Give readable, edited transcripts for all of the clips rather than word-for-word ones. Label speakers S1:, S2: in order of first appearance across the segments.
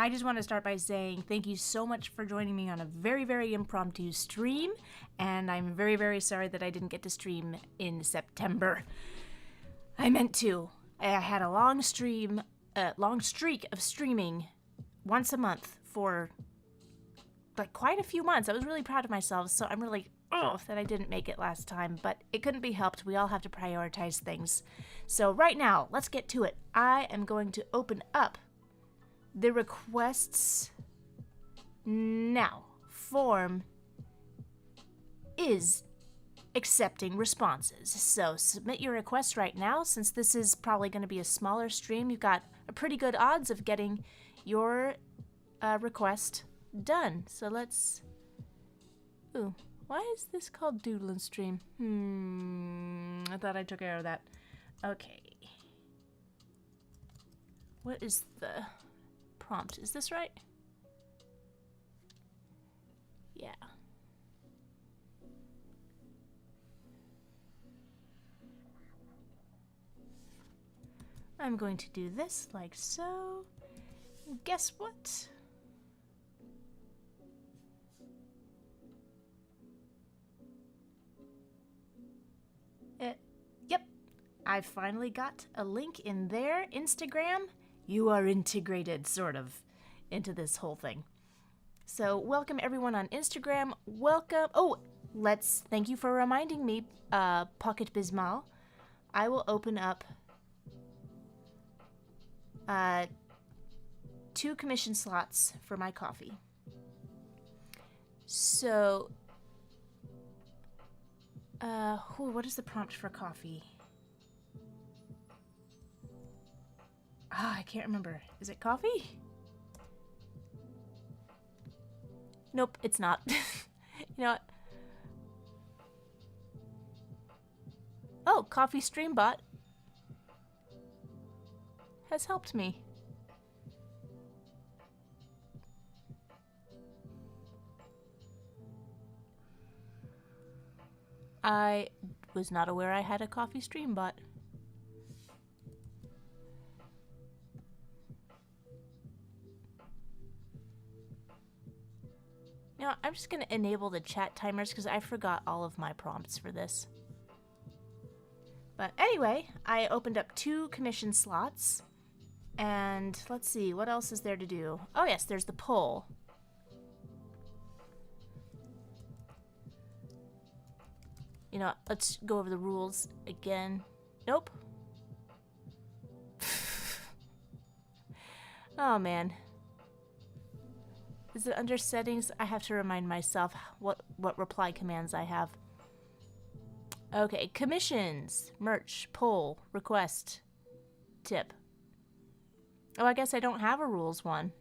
S1: I just want to start by saying thank you so much for joining me on a very, very impromptu stream, and I'm very, very sorry that I didn't get to stream in September. I meant to. I had a long streak of streaming once a month for like quite a few months. I was really proud of myself, so I'm really that I didn't make it last time, but it couldn't be helped. We all have to prioritize things. So right now, let's get to it. I am going to open up the requests now. Form is accepting responses. So submit your request right now. Since this is probably going to be a smaller stream, you've got a pretty good odds of getting your request done. So let's... Ooh, why is this called Doodlin' Stream? I thought I took care of that. Okay. What is the prompt? Is this right? Yeah. I'm going to do this like so. Guess what? Yep. I finally got a link in there. Instagram, you are integrated, sort of, into this whole thing. So welcome everyone on Instagram. Welcome. Oh, thank you for reminding me, Pocket Bismal. I will open up 2 commission slots for my coffee. So, what is the prompt for coffee? I can't remember. Is it coffee? Nope, it's not. You know what? Oh, Coffee Streambot has helped me. I was not aware I had a Coffee Streambot. Now, I'm just going to enable the chat timers because I forgot all of my prompts for this. But anyway, I opened up 2 commission slots. And let's see, what else is there to do? Oh yes, there's the poll. You know, let's go over the rules again. Nope. Oh man. Is it under settings? I have to remind myself what reply commands I have. Okay, commissions, merch, poll, request, tip. Oh, I guess I don't have a rules one.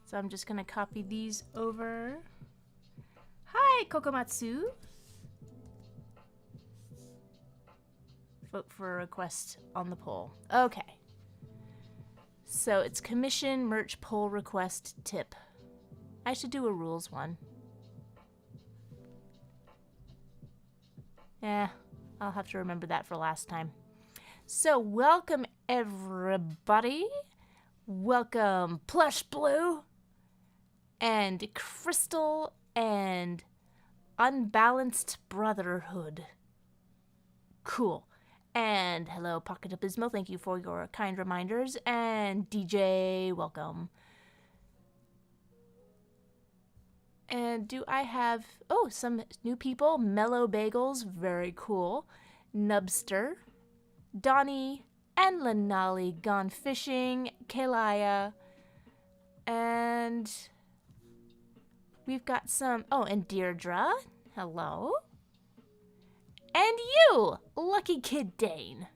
S1: So I'm just gonna copy these over. Hi, Kokomatsu. Vote for a request on the poll. Okay. So it's commission, merch, poll, request, tip. I should do a rules one. I'll have to remember that for last time. So welcome everybody. Welcome Plush Blue and Crystal and Unbalanced Brotherhood. Cool. And hello, Pocket Abysmal. Thank you for your kind reminders. And DJ, welcome. And do I have... Oh, some new people. Mellow Bagels. Very cool. Nubster. Donnie. And Lenali Gone Fishing. Kalaya. And... we've got some... Oh, and Deirdre. Hello. And you, Lucky Kid Dane.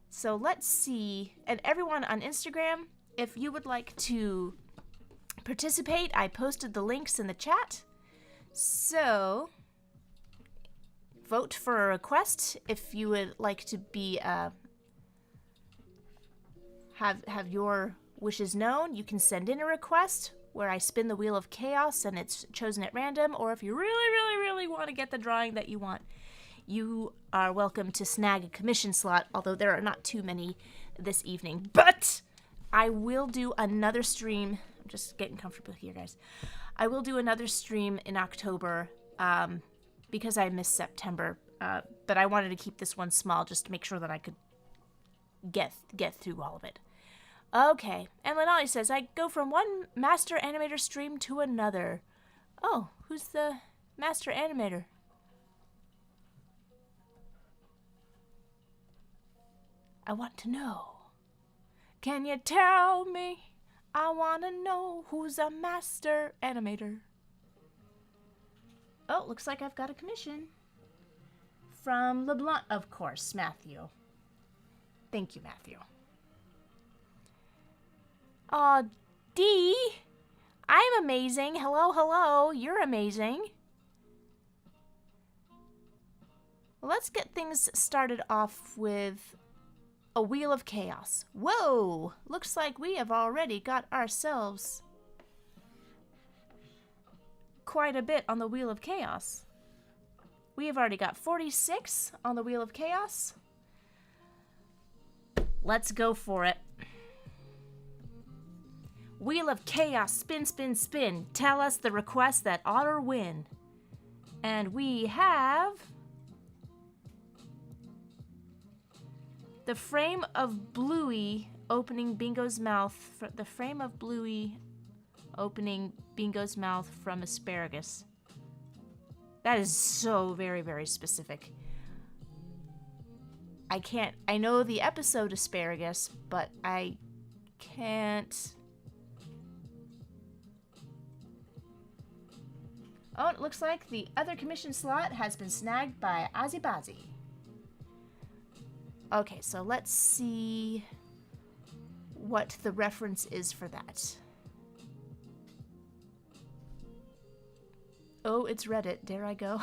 S1: So let's see. And everyone on Instagram, if you would like to participate, I posted the links in the chat. So vote for a request if you would like to be have your wishes known, you can send in a request where I spin the wheel of chaos and it's chosen at random, or if you really, really, really want to get the drawing that you want, you are welcome to snag a commission slot, although there are not too many this evening. But I will do another stream. I'm just getting comfortable here, guys. I will do another stream in October because I missed September, but I wanted to keep this one small just to make sure that I could get through all of it. Okay, and Lenali says, I go from one master animator stream to another. Oh, who's the master animator? I want to know. Can you tell me? I want to know who's a master animator. Oh, looks like I've got a commission. From LeBlanc, of course, Matthew. Thank you, Matthew. Aw, Dee, I'm amazing. Hello, hello. You're amazing. Let's get things started off with a Wheel of Chaos. Whoa! Looks like we have already got ourselves quite a bit on the Wheel of Chaos. We have already got 46 on the Wheel of Chaos. Let's go for it. Wheel of Chaos, spin, spin, spin. Tell us the request that ought or win. And we have the frame of Bluey opening Bingo's mouth. The frame of Bluey opening Bingo's mouth from asparagus. That is so very, very specific. I know the episode asparagus, but I can't. Oh, it looks like the other commission slot has been snagged by Ozzy Bozzy. Okay, so let's see what the reference is for that. Oh, it's Reddit. Dare I go?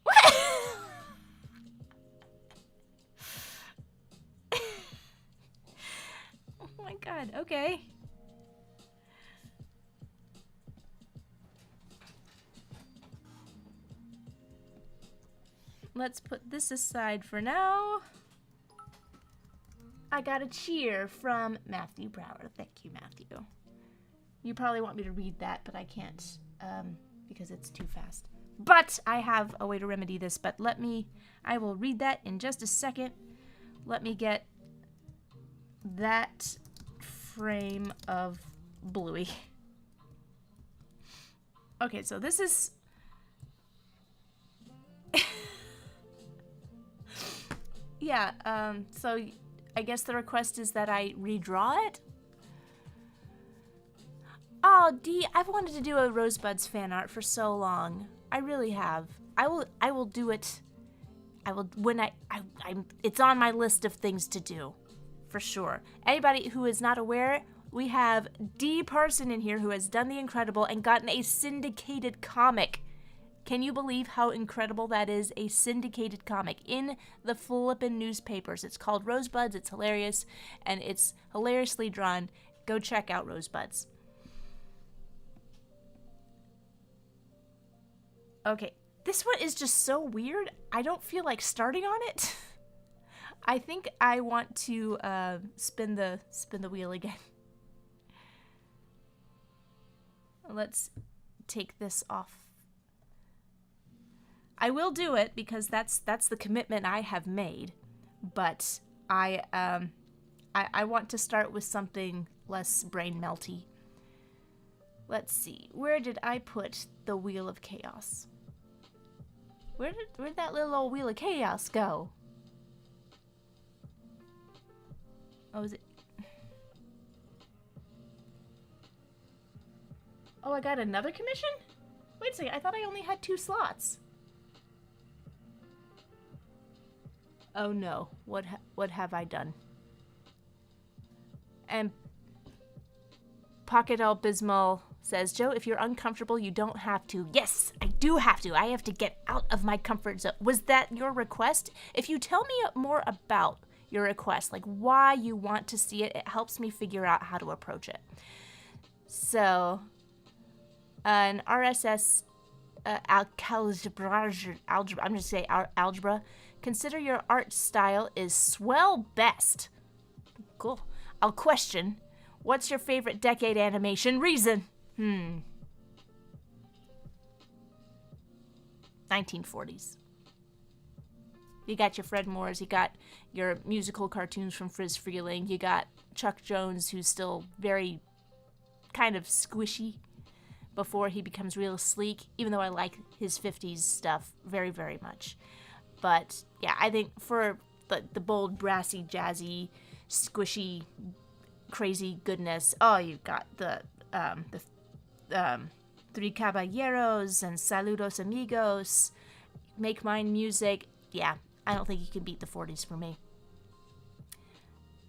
S1: What? Oh my god, okay. Let's put this aside for now. I got a cheer from Matthew Brower. Thank you, Matthew. You probably want me to read that, but I can't because it's too fast. But I have a way to remedy this, but I will read that in just a second. Let me get that frame of Bluey. Okay, so this is... Yeah, so I guess the request is that I redraw it? Oh, Dee, I've wanted to do a Rosebuds fan art for so long. I really have. I will do it. I will when it's on my list of things to do. For sure. Anybody who is not aware, we have D person in here who has done the incredible and gotten a syndicated comic. Can you believe how incredible that is? A syndicated comic in the flippin' newspapers. It's called Rosebuds. It's hilarious, and it's hilariously drawn. Go check out Rosebuds. Okay, this one is just so weird. I don't feel like starting on it. I think I want to spin the wheel again. Let's take this off. I will do it because that's the commitment I have made, but I want to start with something less brain melty. Let's see, where did I put the Wheel of Chaos? Where'd that little old Wheel of Chaos go? Oh, is it? Oh, I got another commission? Wait a second, I thought I only had 2 slots. Oh no, what have I done? And Pocket El Bismal says, Joe, if you're uncomfortable, you don't have to. Yes, I do have to. I have to get out of my comfort zone. Was that your request? If you tell me more about your request, like why you want to see it. It helps me figure out how to approach it. So, an RSS algebra, I'm just going to say algebra. Consider your art style is swell best. Cool. I'll question. What's your favorite decade animation? Reason. 1940s. You got your Fred Moores, you got your musical cartoons from Friz Freleng, you got Chuck Jones, who's still very kind of squishy before he becomes real sleek, even though I like his 50s stuff very, very much. But yeah, I think for the bold, brassy, jazzy, squishy, crazy goodness, oh, you've got the Three Caballeros and Saludos Amigos, Make Mine Music. Yeah, I don't think you can beat the 40s for me.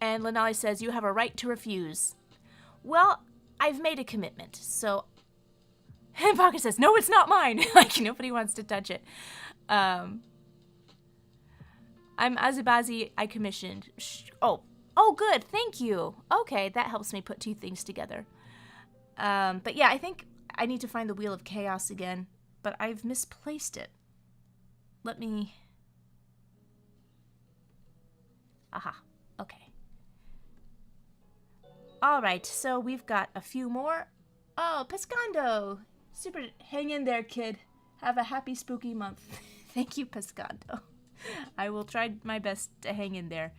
S1: And Lanali says, you have a right to refuse. Well, I've made a commitment, so... And Baka says, no, it's not mine. Like, nobody wants to touch it. I'm Azubazi, I commissioned. Oh, good, thank you. Okay, that helps me put two things together. But yeah, I think I need to find the Wheel of Chaos again, but I've misplaced it. Let me... Aha, okay. Alright, so we've got a few more. Oh, Pescando! Super, hang in there, kid. Have a happy spooky month. Thank you, Pescando. I will try my best to hang in there.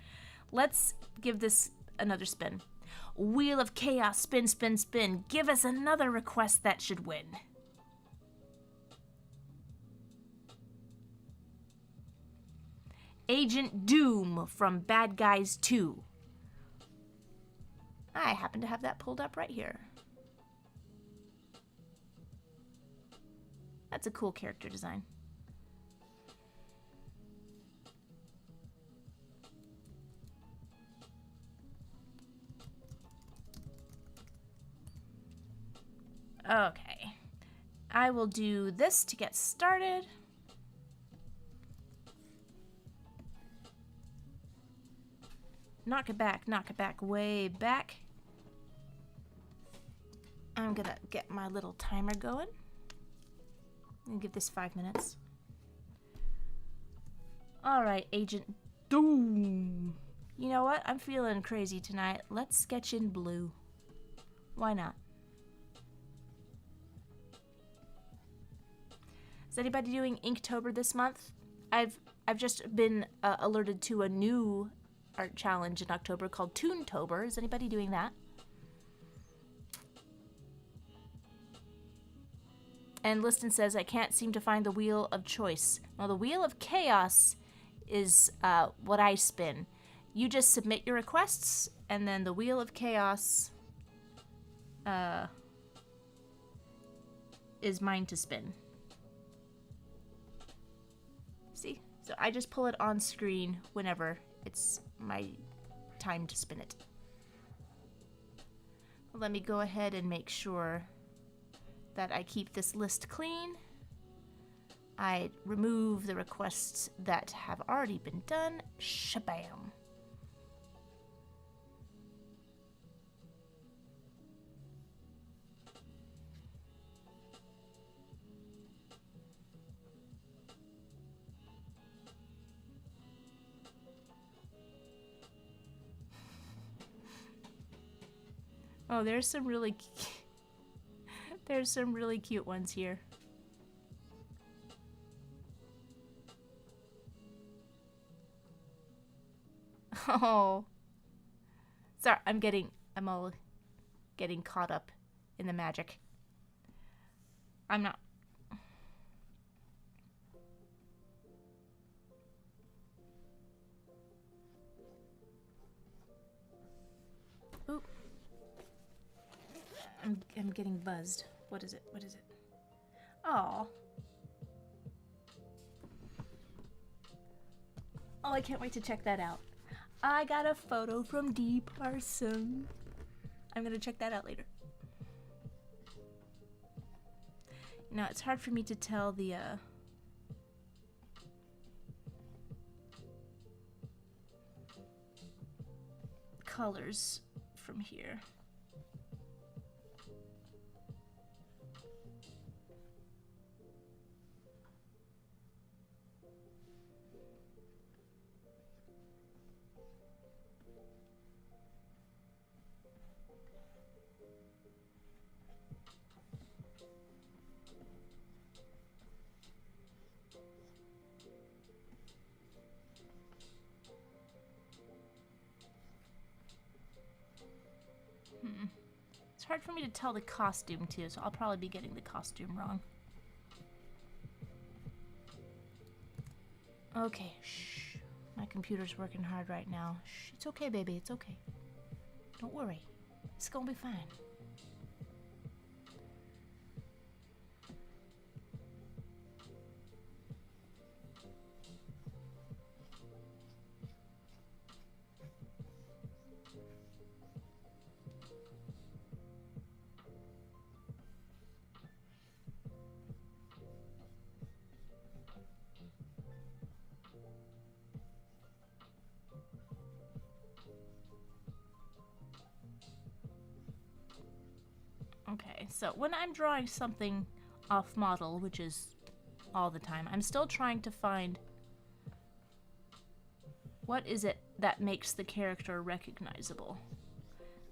S1: Let's give this another spin. Wheel of Chaos, spin, spin, spin. Give us another request that should win. Agent Doom from Bad Guys 2. I happen to have that pulled up right here. That's a cool character design. Okay. I will do this to get started. Knock it back, way back. I'm gonna get my little timer going. And give this 5 minutes. Alright, Agent Doom. You know what? I'm feeling crazy tonight. Let's sketch in blue. Why not? Is anybody doing Inktober this month? I've just been alerted to a new art challenge in October called Toontober. Is anybody doing that? And Liston says, I can't seem to find the Wheel of Choice. Well, the Wheel of Chaos is what I spin. You just submit your requests, and then the Wheel of Chaos is mine to spin. See? So I just pull it on screen whenever it's my time to spin it. Let me go ahead and make sure that I keep this list clean. I remove the requests that have already been done. Shabam. Oh, there's some really cute ones here. Oh. Sorry, I'm all getting caught up in the magic. I'm not. Oop. I'm getting buzzed. What is it? What is it? Oh. Oh, I can't wait to check that out. I got a photo from D. Parson. I'm gonna check that out later. Now, it's hard for me to tell the, colors from here. It's hard for me to tell the costume too, so I'll probably be getting the costume wrong. Okay, shh. My computer's working hard right now. Shh, it's okay, baby, it's okay. Don't worry. It's gonna be fine. Okay, so when I'm drawing something off model, which is all the time, I'm still trying to find what is it that makes the character recognizable.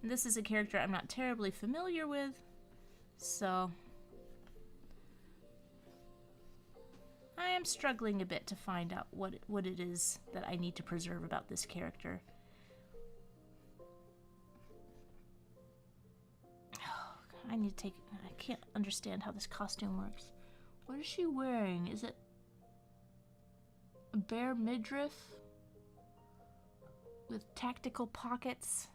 S1: And this is a character I'm not terribly familiar with, so I am struggling a bit to find out what it is that I need to preserve about this character. I need to take... I can't understand how this costume works. What is she wearing? Is it a bare midriff with tactical pockets?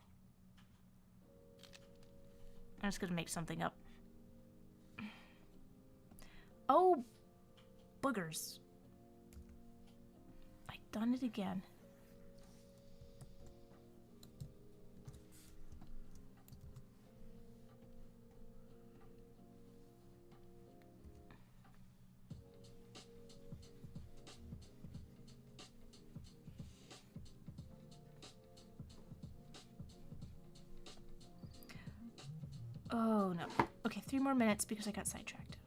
S1: I'm just gonna make something up. Oh, boogers. I've done it again. Oh, no. Okay, 3 more minutes because I got sidetracked.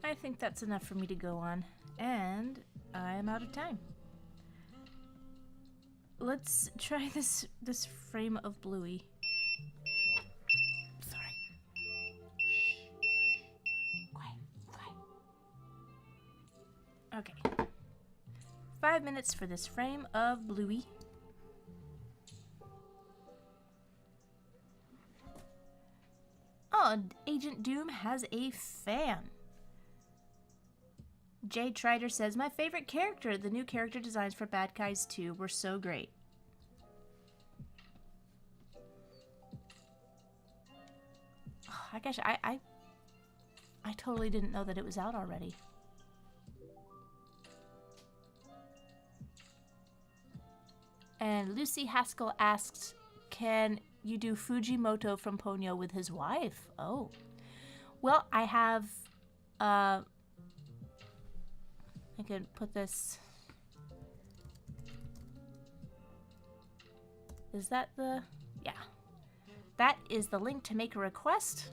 S1: I think that's enough for me to go on. And I'm out of time. Let's try this frame of Bluey. Sorry. Quiet, quiet. Okay. 5 minutes for this frame of Bluey. Oh, Agent Doom has a fan. Jay Trider says, my favorite character. The new character designs for Bad Guys 2 were so great. Oh, I guess I totally didn't know that it was out already. And Lucy Haskell asks, can you do Fujimoto from Ponyo with his wife? Oh. Well, I have... I could put this... Is that the... Yeah. That is the link to make a request.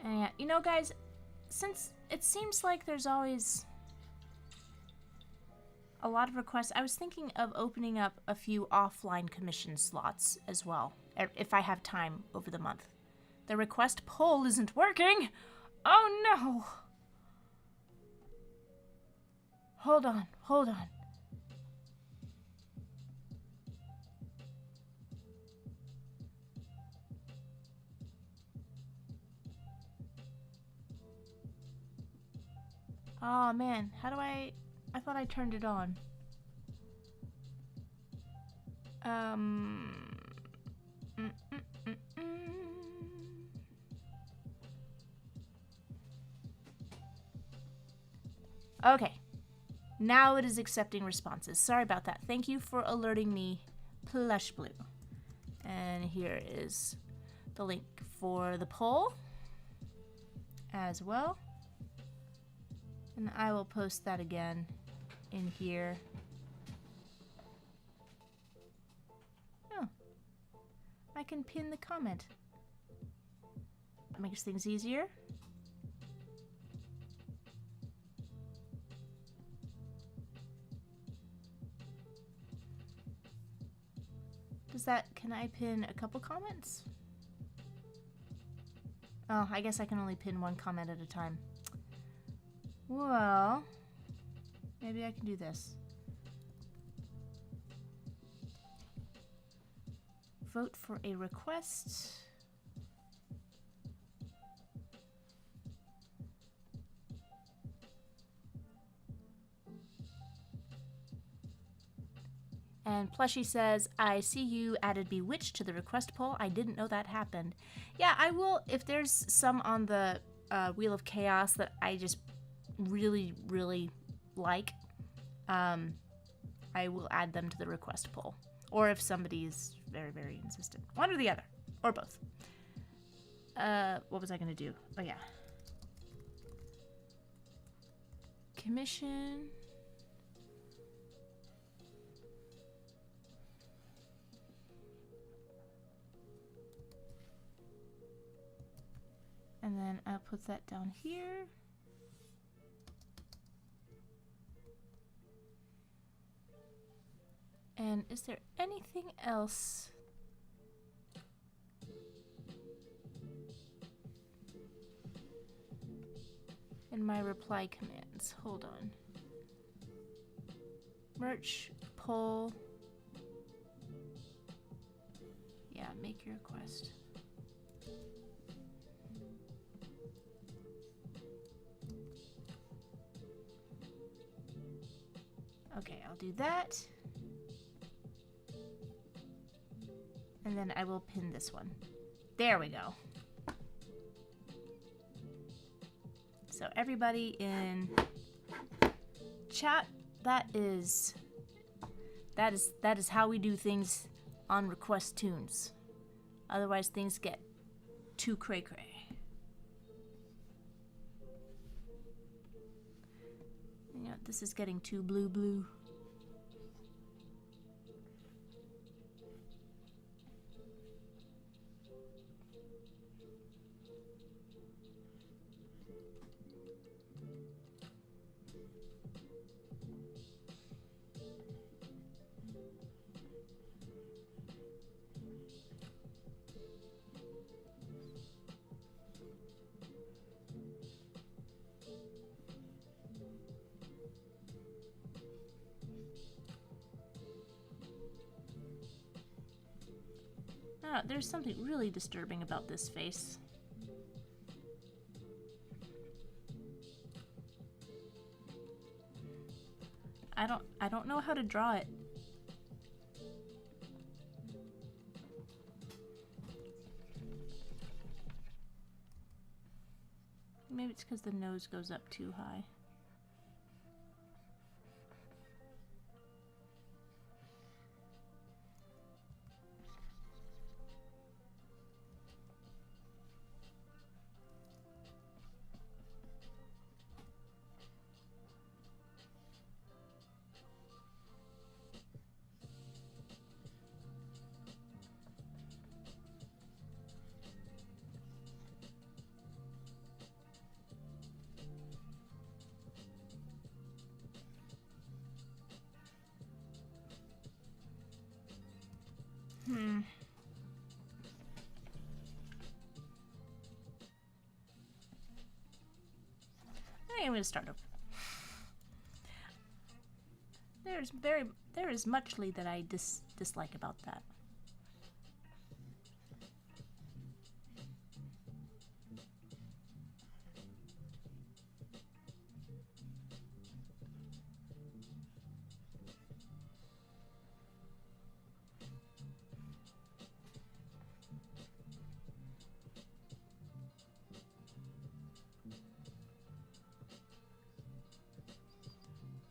S1: And yeah, you know, guys, since it seems like there's always a lot of requests, I was thinking of opening up a few offline commission slots as well, if I have time over the month. The request poll isn't working! Oh no! Hold on, hold on. Oh man, how do I thought I turned it on. Okay. Now it is accepting responses. Sorry about that. Thank you for alerting me, Plush Blue. And here is the link for the poll as well. And I will post that again in here. Oh, I can pin the comment. That makes things easier. Does that, can I pin a couple comments? Oh, I guess I can only pin one comment at a time. Well, maybe I can do this. Vote for a request. And Plushy says, I see you added Bewitched to the request poll. I didn't know that happened. Yeah, I will, if there's some on the Wheel of Chaos that I just really, really like, I will add them to the request poll. Or if somebody is very, very insistent. One or the other. Or both. What was I going to do? Oh, yeah. Commission. And then I'll put that down here. And is there anything else? In my reply commands. Hold on. Merch, poll. Yeah, make your request. Okay, I'll do that. And then I will pin this one. There we go. So everybody in chat, that is how we do things on RequestToons. Otherwise things get too cray-cray. Yeah, this is getting too blue. Ah, there's something really disturbing about this face. I don't know how to draw it. Maybe it's because the nose goes up too high. I'm going to start over. There is muchly that I dislike about that.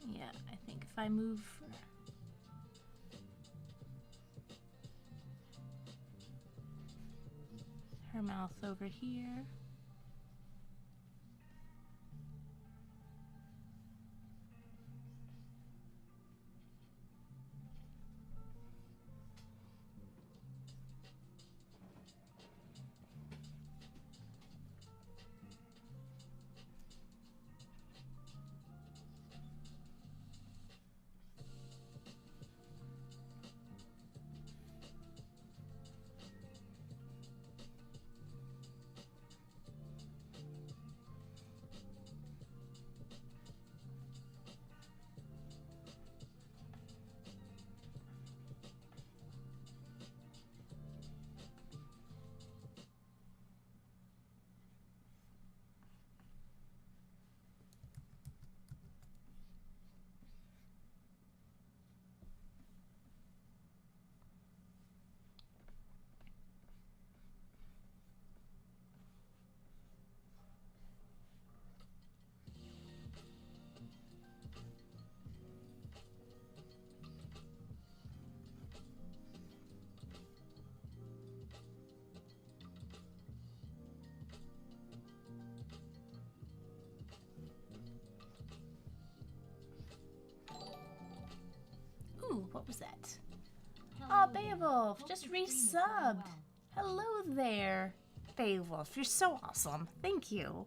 S1: Yeah, I think if I move her mouth over here. Ooh, what was that? Oh, Beowulf, just resubbed. Hello there. Beowulf, you're so awesome. Thank you.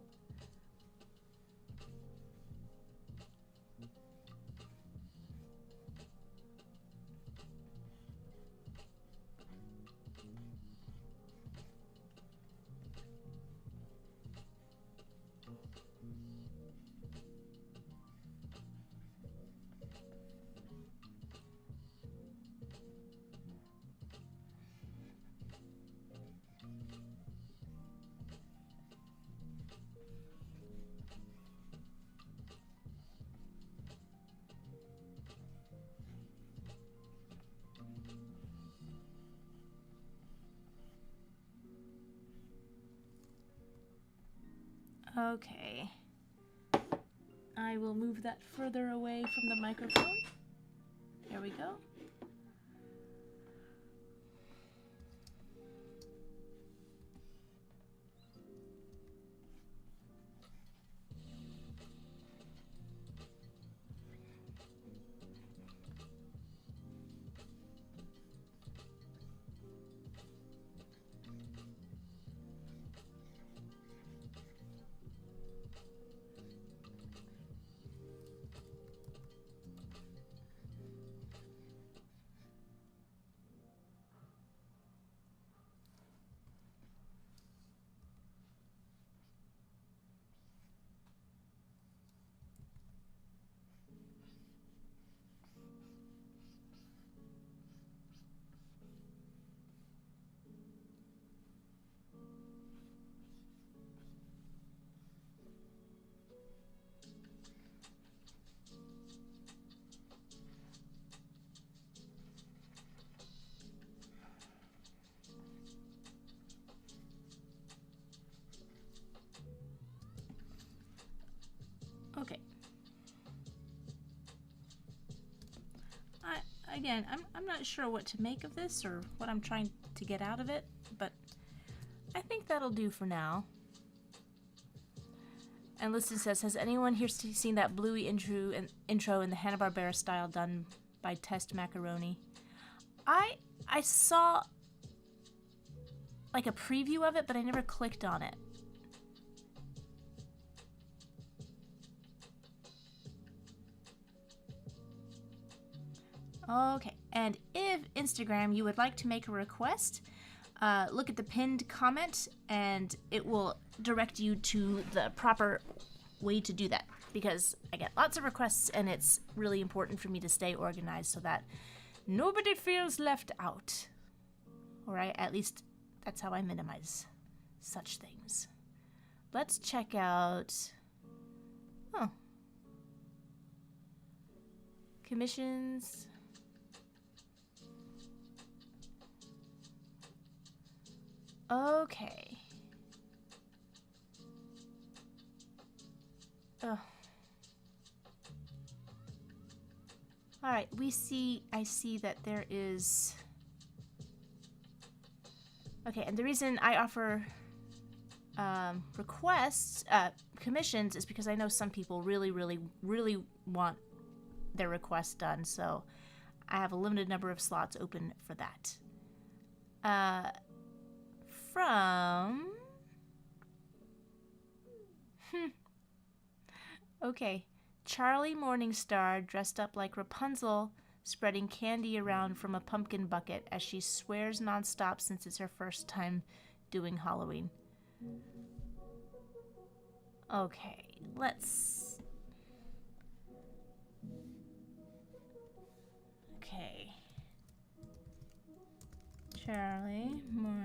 S1: Okay. I will move that further away from the microphone. There we go. Okay. Again, I'm not sure what to make of this or what I'm trying to get out of it, but I think that'll do for now. And Liston says, has anyone here seen that Bluey intro in the Hanna-Barbera style done by Test Macaroni? I saw like a preview of it, but I never clicked on it. Okay, and if Instagram you would like to make a request, look at the pinned comment and it will direct you to the proper way to do that, because I get lots of requests and it's really important for me to stay organized so that nobody feels left out. Alright, at least that's how I minimize such things. Let's check out... Oh. Commissions... Okay. Ugh. Alright, I see that there is... Okay, and the reason I offer requests, commissions, is because I know some people really want their requests done, so I have a limited number of slots open for that. From... Okay. Charlie Morningstar dressed up like Rapunzel, spreading candy around from a pumpkin bucket as she swears nonstop since it's her first time doing Halloween. Okay, let's... Okay. Charlie Morningstar.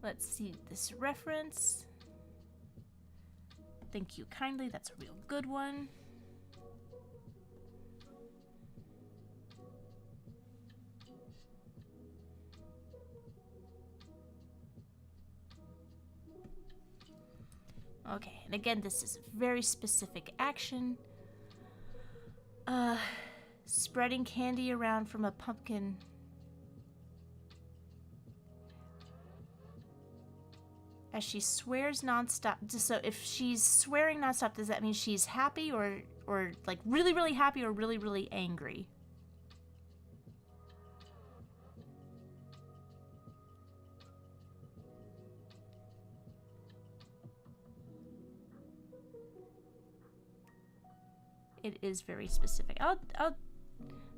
S1: Let's see this reference. Thank you kindly, that's a real good one. Okay, and again, this is very specific action. Spreading candy around from a pumpkin. As she swears nonstop. So if she's swearing nonstop, does that mean she's happy or like really happy or really angry? It is very specific. I'll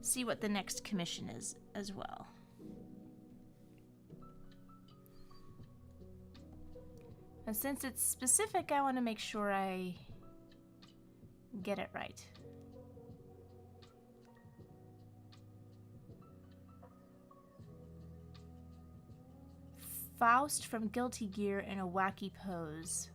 S1: see what the next commission is as well. And since it's specific, I want to make sure I get it right. Faust from Guilty Gear in a wacky pose.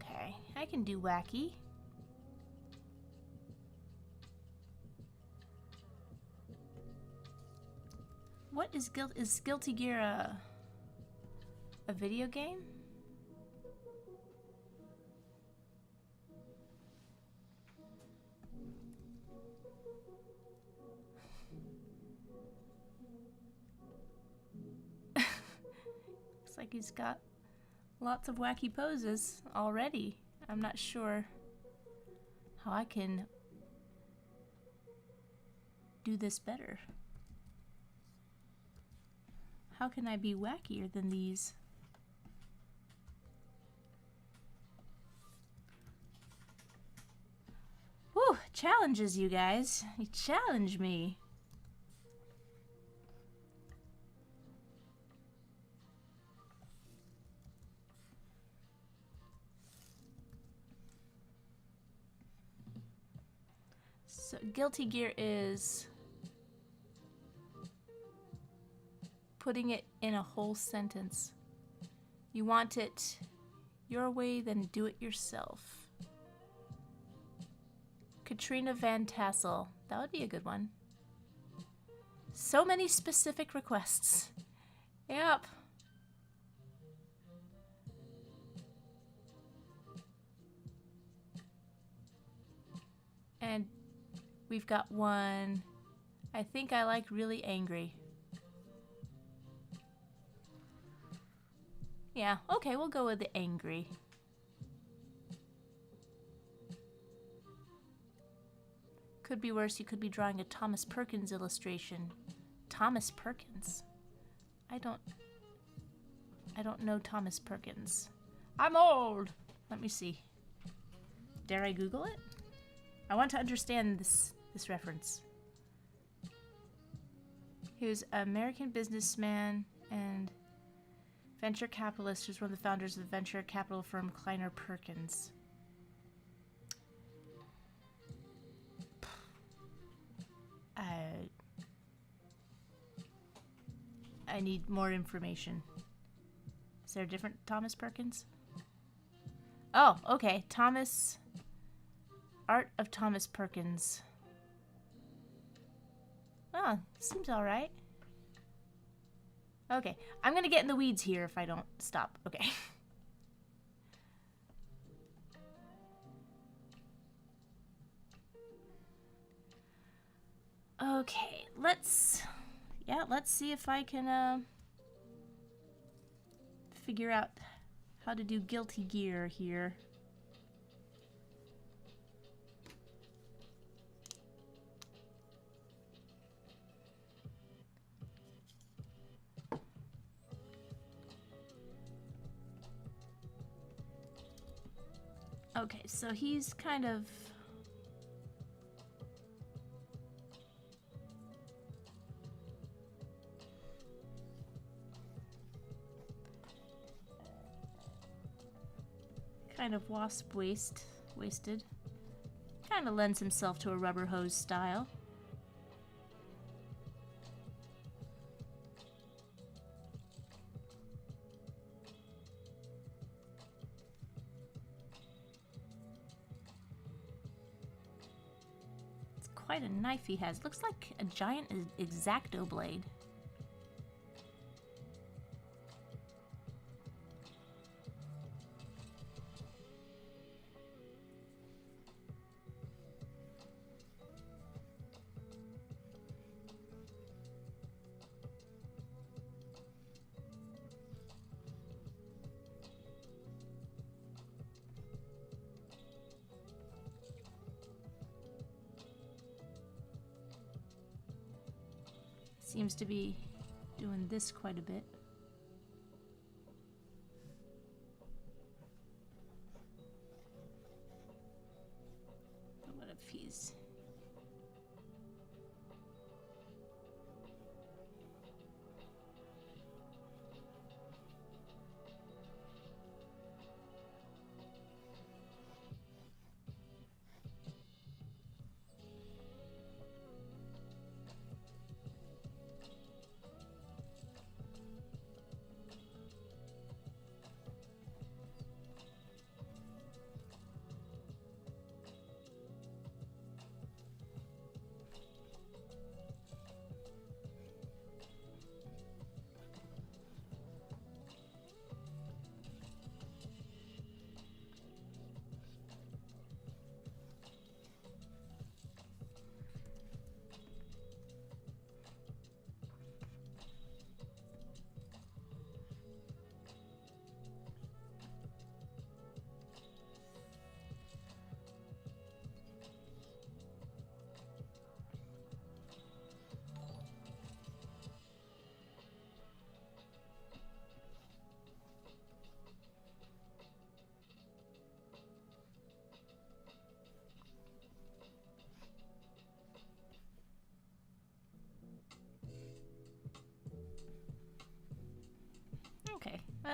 S1: Okay, I can do wacky. What is Guilty Gear a video game? Looks like he's got lots of wacky poses already. I'm not sure how I can do this better. How can I be wackier than these? Whew, challenges, you guys. You challenge me. So, Guilty Gear is putting it in a whole sentence. You want it your way, then do it yourself. Katrina Van Tassel. That would be a good one. So many specific requests. Yep. And we've got one. I think I like really angry. Yeah, okay, we'll go with the angry. Could be worse, you could be drawing a Thomas Perkins illustration. Thomas Perkins? I don't know Thomas Perkins. I'm old! Let me see. Dare I Google it? I want to understand this reference. He was an American businessman and venture capitalist who's one of the founders of the venture capital firm Kleiner Perkins. I need more information. Is there a different Thomas Perkins? Oh, okay. Art of Thomas Perkins. Oh, seems alright. Okay, I'm gonna get in the weeds here if I don't stop. Okay. Okay, let's see if I can figure out how to do Guilty Gear here. Okay, so he's kind of wasted. Kind of lends himself to a rubber hose style. It's quite a knife he has. Looks like a giant X-Acto blade. Seems to be doing this quite a bit. What if he's...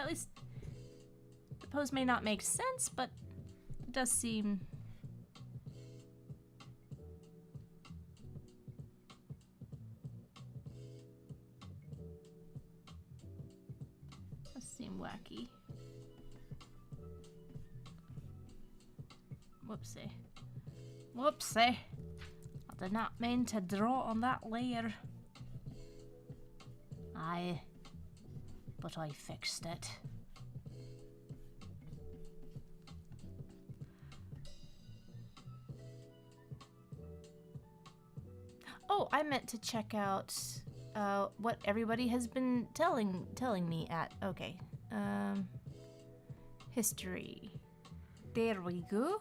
S1: at least the pose may not make sense, but it does seem... wacky. Whoopsie. Whoopsie. I did not mean to draw on that layer. Aye, but I fixed it. Oh, I meant to check out what everybody has been telling me at. Okay. History. There we go.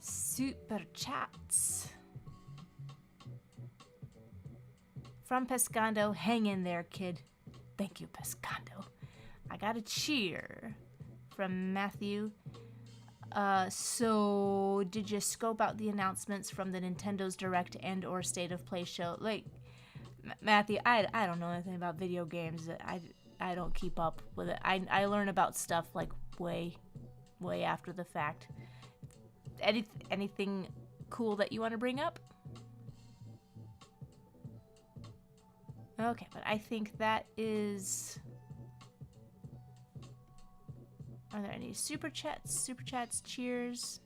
S1: Super chats. From Pescando, hang in there, kid. Thank you, Pescando. I got a cheer from Matthew. So did you scope out the announcements from the Nintendo's Direct and or State of Play show? Like, Matthew, I don't know anything about video games. I don't keep up with it. I learn about stuff like way after the fact. Anything cool that you want to bring up? Okay, but I think that is... Are there any super chats? Super chats, cheers.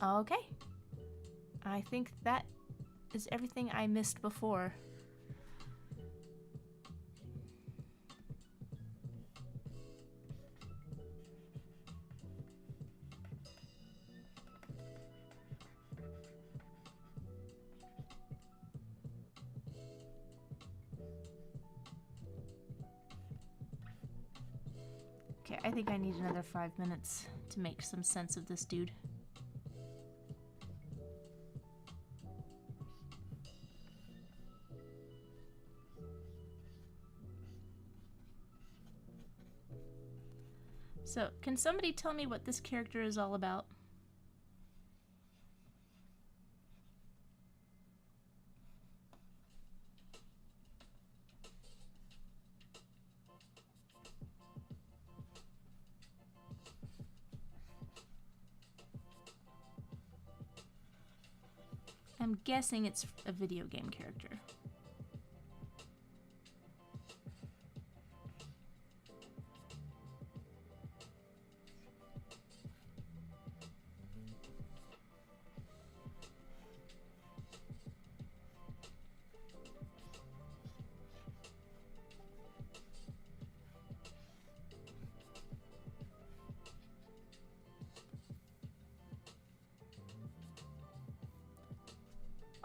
S1: Okay. I think that is everything I missed before. Okay, I think I need another 5 minutes to make some sense of this dude. So, can somebody tell me what this character is all about? I'm guessing it's a video game character.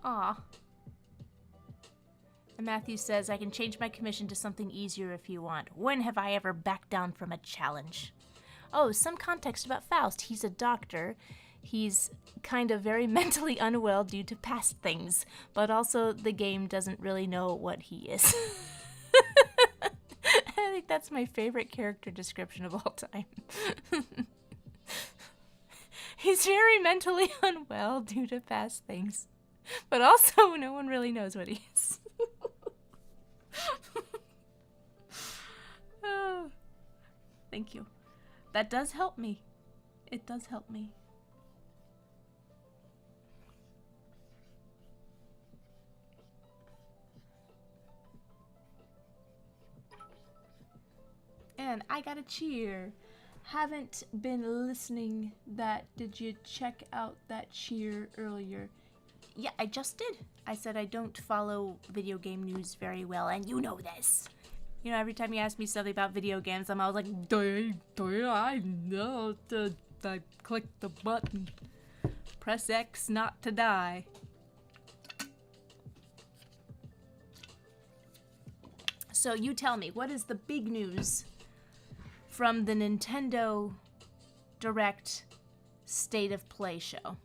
S1: Aw. And Matthew says, I can change my commission to something easier if you want. When have I ever backed down from a challenge? Oh, some context about Faust. He's a doctor. He's kind of very mentally unwell due to past things, but also the game doesn't really know what he is. I think that's my favorite character description of all time. He's very mentally unwell due to past things. But also, no one really knows what he is. Oh, thank you. That does help me. It does help me. And I got a cheer. Haven't been listening. Did you check out that cheer earlier? Yeah, I just did. I said I don't follow video game news very well, and you know this. You know, every time you ask me something about video games, I'm always like, do I know to click the button. Press X not to die. So you tell me, what is the big news from the Nintendo Direct State of Play show?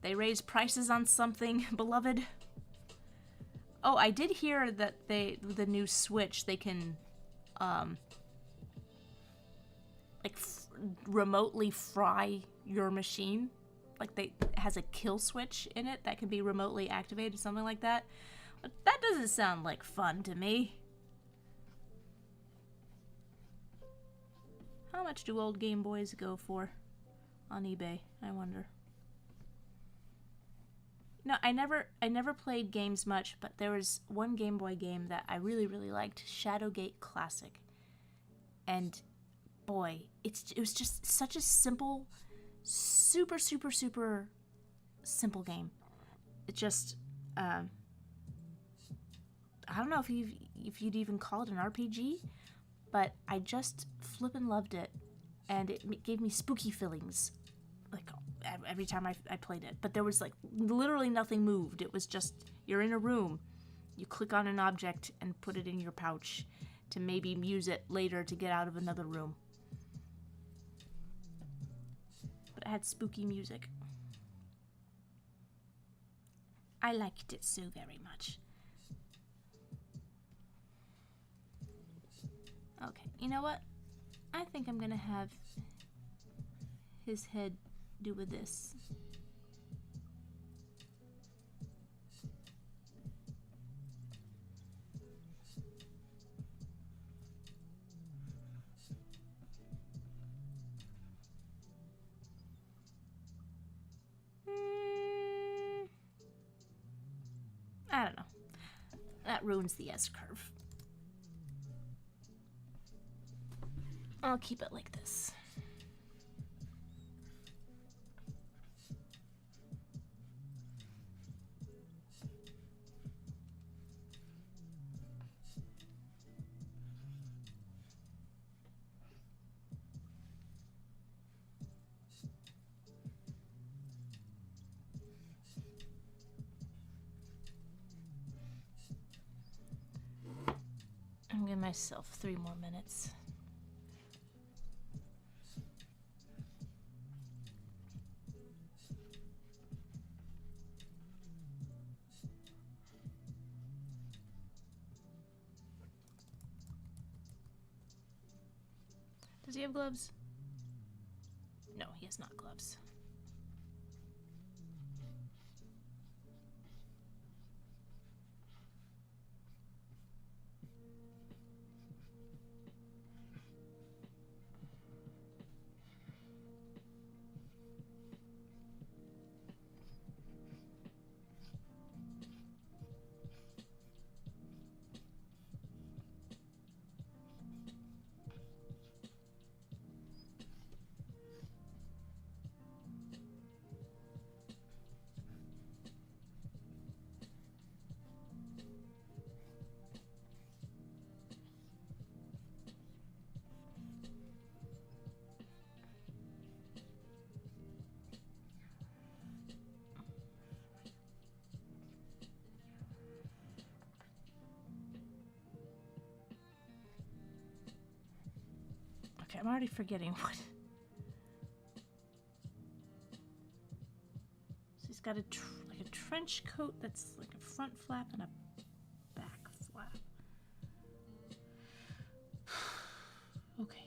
S1: They raised prices on something, beloved. Oh, I did hear that the new Switch, they can, remotely fry your machine. like it has a kill switch in it that can be remotely activated, something like that. But that doesn't sound like fun to me. How much do old Game Boys go for on eBay, I wonder? No, I never played games much, but there was one Game Boy game that I really, really liked, Shadowgate Classic. And boy, it was just such a simple, super, super, super simple game. It just, I don't know if you'd even call it an RPG, but I just flippin' loved it, and it gave me spooky feelings, like every time I played it. But there was like literally nothing moved. It was just, you're in a room, you click on an object and put it in your pouch to maybe use it later to get out of another room. But it had spooky music. I liked it so very much. Okay, you know what? I think I'm gonna have his head do with this. I don't know. That ruins the S-curve. I'll keep it like this. I'm giving myself 3 more minutes. Does he have gloves? No, he has not gloves. Okay, I'm already forgetting what. So he's got like a trench coat that's like a front flap and a back flap. Okay.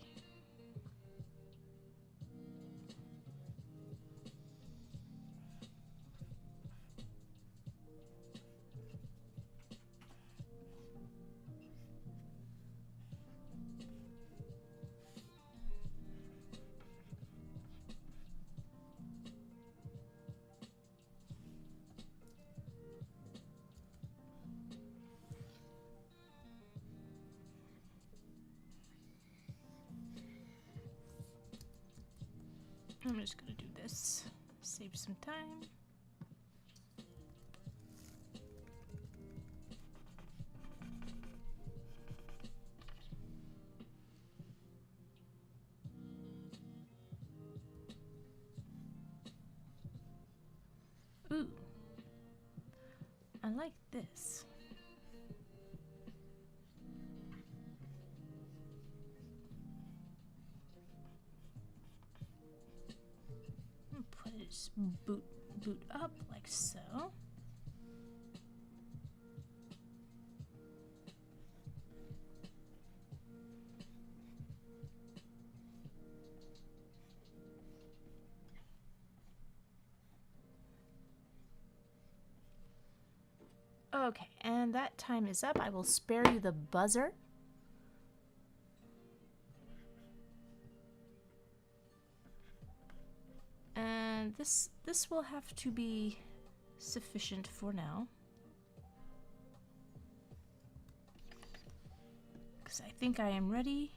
S1: I'm just gonna do this. Save some time. Ooh. I like this. Put his boot up like so. Okay, and that time is up. I will spare you the buzzer. And this will have to be sufficient for now. Because I think I am ready.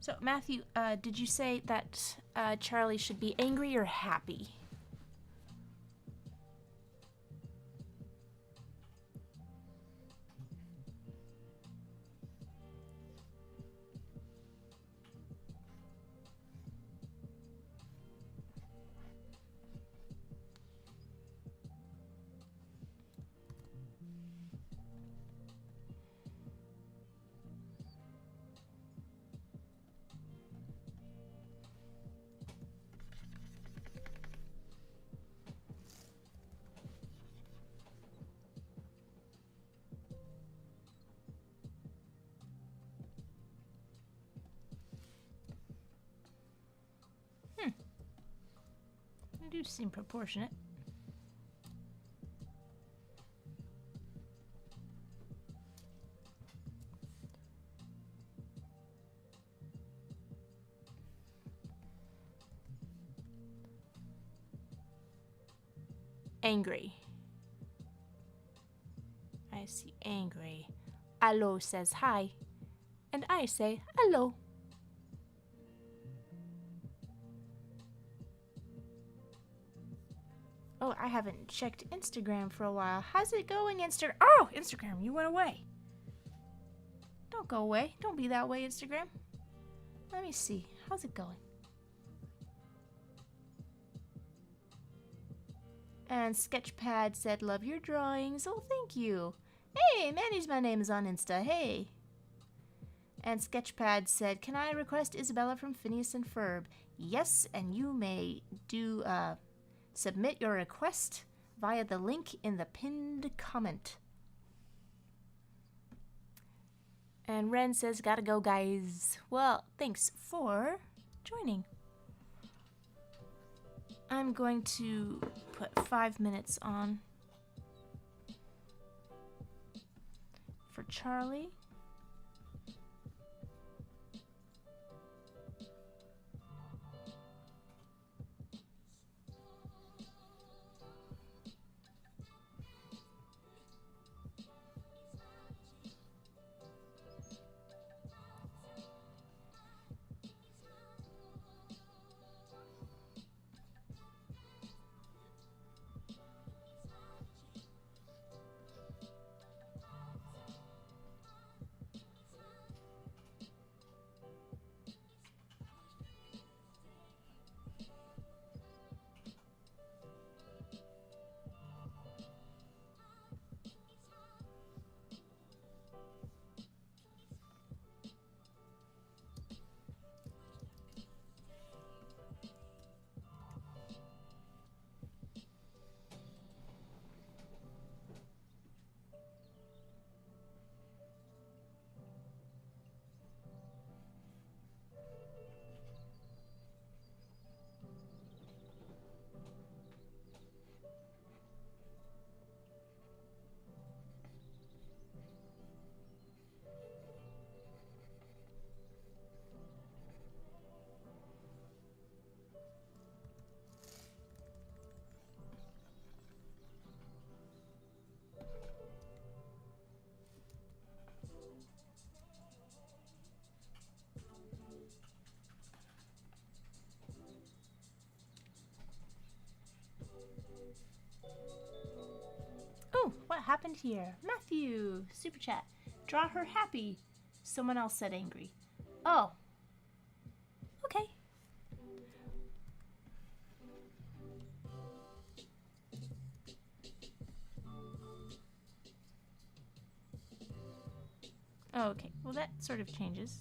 S1: So, Matthew, did you say that Charlie should be angry or happy? They do seem proportionate. Angry. I see angry. Allo says hi, and I say hello. Oh, I haven't checked Instagram for a while. How's it going, Instagram? Oh, Instagram, you went away. Don't go away. Don't be that way, Instagram. Let me see. How's it going? And Sketchpad said, love your drawings. Oh, thank you. Hey, Manny's my name is on Insta. Hey. And Sketchpad said, can I request Isabella from Phineas and Ferb? Yes, and you may do submit your request via the link in the pinned comment. And Ren says, gotta go, guys. Well, thanks for joining. I'm going to put 5 minutes on for Charlie. Oh, what happened here? Matthew, super chat. Draw her happy. Someone else said angry. Oh. Okay. Oh, okay. Well, that sort of changes.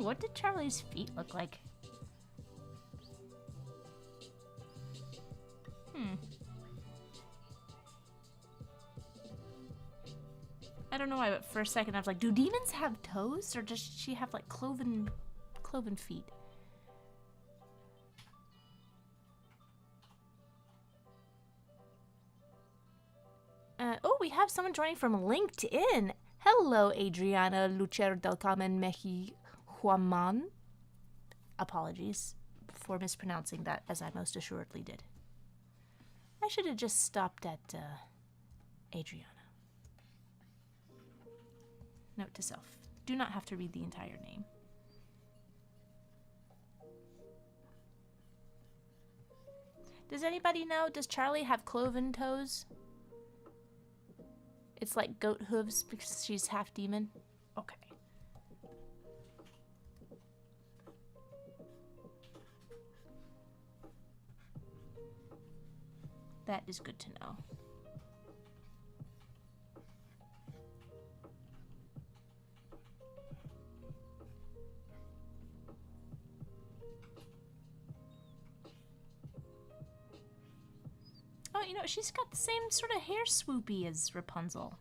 S1: what did Charlie's feet look like? I don't know why, but for a second I was like, do demons have toes? Or does she have like cloven feet? Oh, we have someone joining from LinkedIn. Hello, Adriana Lucer del Carmen Meji Juaman. Apologies for mispronouncing that, as I most assuredly did. I should have just stopped at Adriana. Note to self. Do not have to read the entire name. Does anybody know? Does Charlie have cloven toes? It's like goat hooves because she's half demon. Okay. That is good to know. Oh, you know, she's got the same sort of hair swoopy as Rapunzel.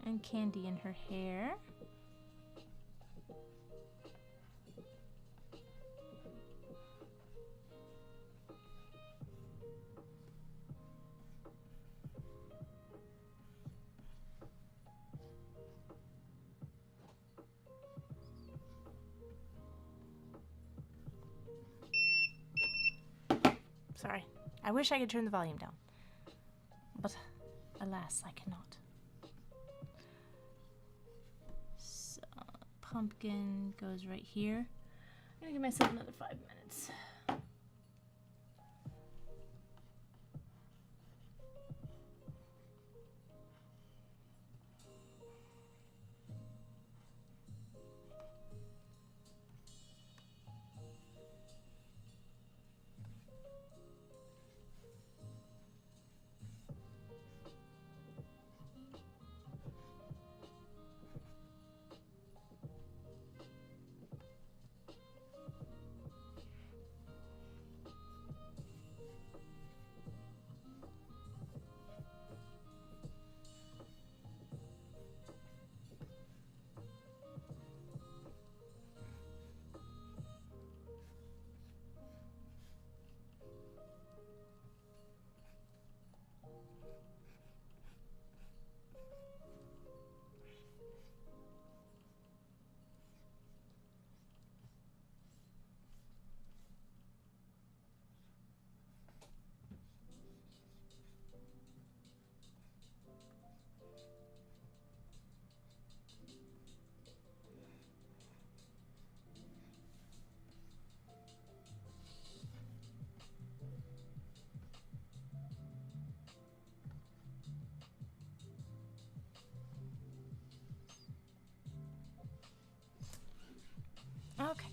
S1: And candy in her hair. Sorry. I wish I could turn the volume down. But alas, I cannot. So, pumpkin goes right here. I'm gonna give myself another 5 minutes. Okay.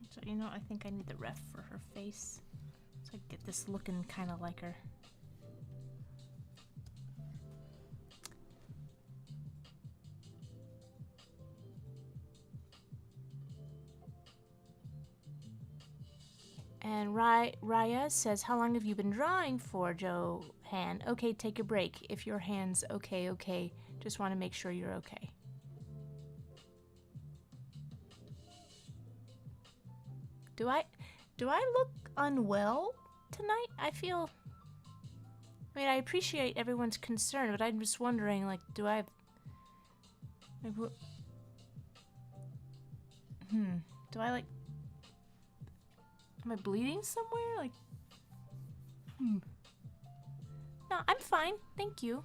S1: So, you know, I think I need the ref for her face. So I get this looking kind of like her. And Raya says, how long have you been drawing for, Johan? Okay, take a break. If your hand's okay, okay. Just want to make sure you're okay. Do I look unwell tonight? I mean, I appreciate everyone's concern, but I'm just wondering, like, do I like, am I bleeding somewhere? Like, No, I'm fine. Thank you.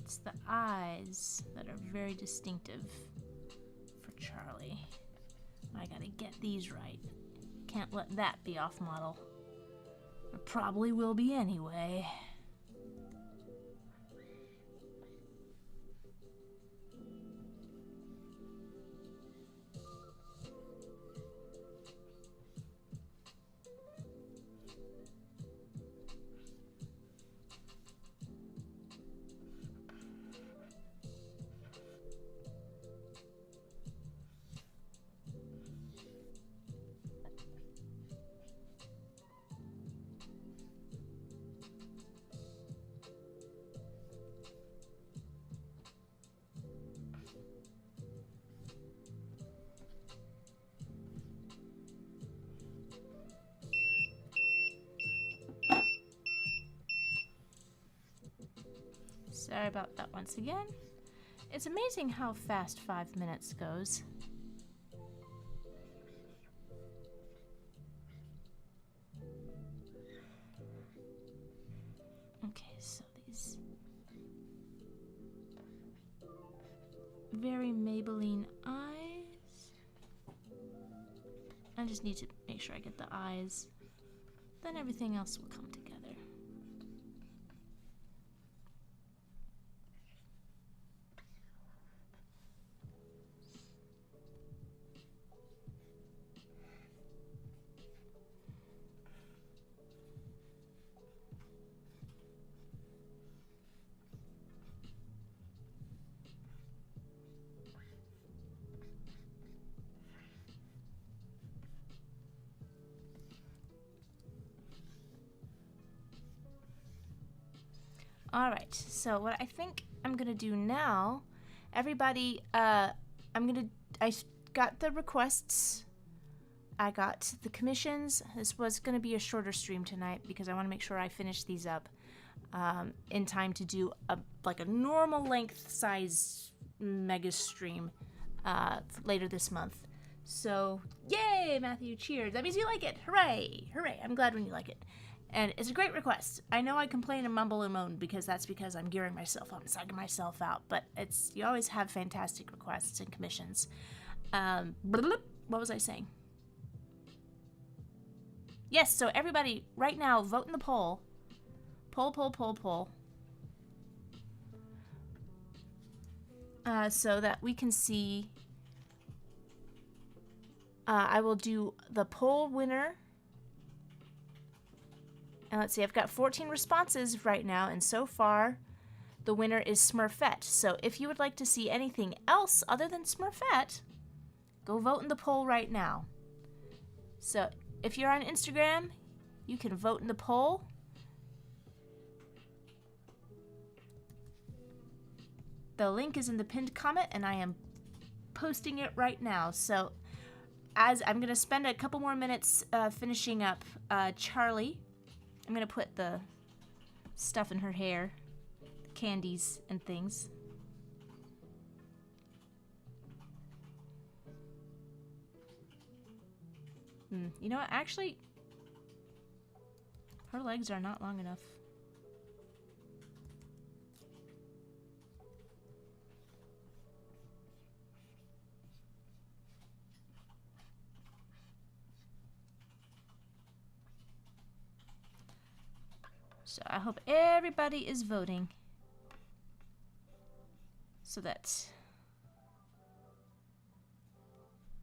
S1: It's the eyes that are very distinctive for Charlie. I gotta get these right. Can't let that be off model. It probably will be anyway. Sorry about that once again. It's amazing how fast 5 minutes goes. Okay, so these very Maybelline eyes. I just need to make sure I get the eyes. Then everything else will come together. Alright, so what I think I'm gonna do now, everybody, I got the requests, I got the commissions. This was gonna be a shorter stream tonight because I want to make sure I finish these up in time to do a normal length size mega stream later this month. So, yay, Matthew, cheers. That means you like it. Hooray, hooray. I'm glad when you like it. And it's a great request. I know I complain and mumble and moan because that's because I'm gearing myself up and psyching myself out, but you always have fantastic requests and commissions. What was I saying? Yes, so everybody, right now, vote in the poll. Poll. So that we can see. I will do the poll winner. And let's see, I've got 14 responses right now, and so far, the winner is Smurfette. So if you would like to see anything else other than Smurfette, go vote in the poll right now. So if you're on Instagram, you can vote in the poll. The link is in the pinned comment, and I am posting it right now. So as I'm going to spend a couple more minutes finishing up Charlie. I'm going to put the stuff in her hair, candies and things. You know what? Actually, her legs are not long enough. So I hope everybody is voting so that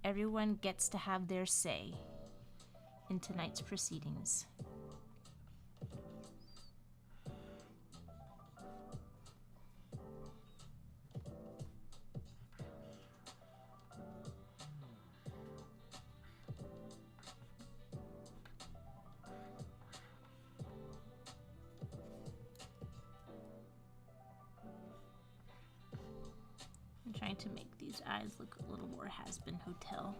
S1: everyone gets to have their say in tonight's proceedings. trying to make these eyes look a little more has-been hotel.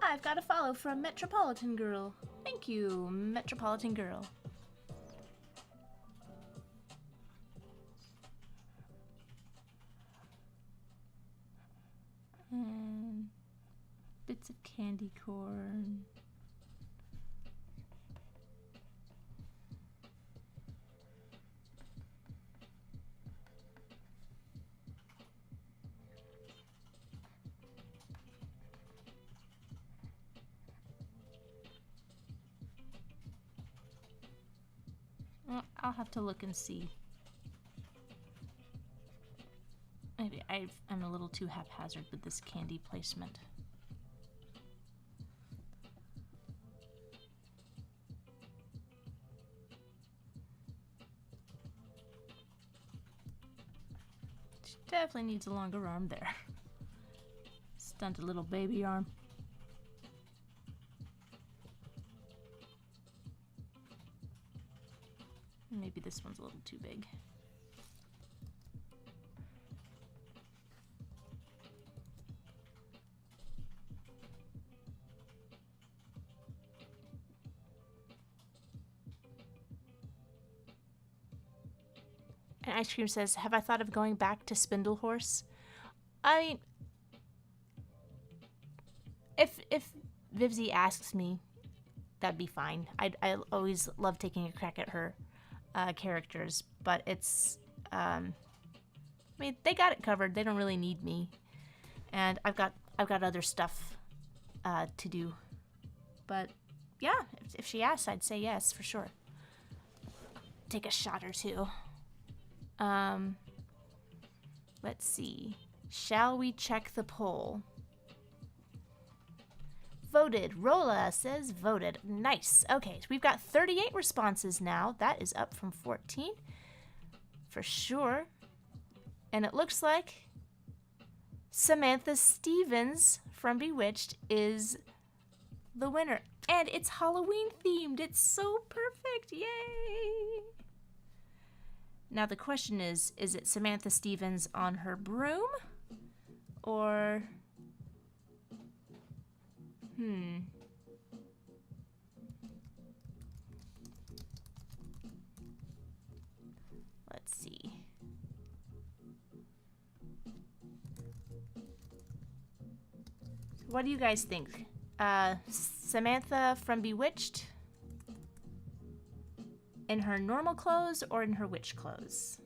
S1: I've got a follow from Metropolitan Girl. Thank you, Metropolitan Girl. And bits of candy corn. I'll have to look and see. Maybe I'm a little too haphazard with this candy placement. She definitely needs a longer arm there. Stunted little baby arm. Maybe this one's a little too big. And Ice Cream says, have I thought of going back to Spindle Horse? I mean, if Vivzy asks me, that'd be fine. I always love taking a crack at her characters, but it's I mean, they got it covered. They don't really need me, and I've got other stuff to do. But yeah, if she asks, I'd say yes for sure. Take a shot or two. Let's see. Shall we check the poll? Voted. Rolla says voted. Nice. Okay, so we've got 38 responses now. That is up from 14 for sure. And it looks like Samantha Stevens from Bewitched is the winner. And it's Halloween themed. It's so perfect. Yay! Now the question is it Samantha Stevens on her broom? Or... Let's see. What do you guys think? Samantha from Bewitched in her normal clothes or in her witch clothes?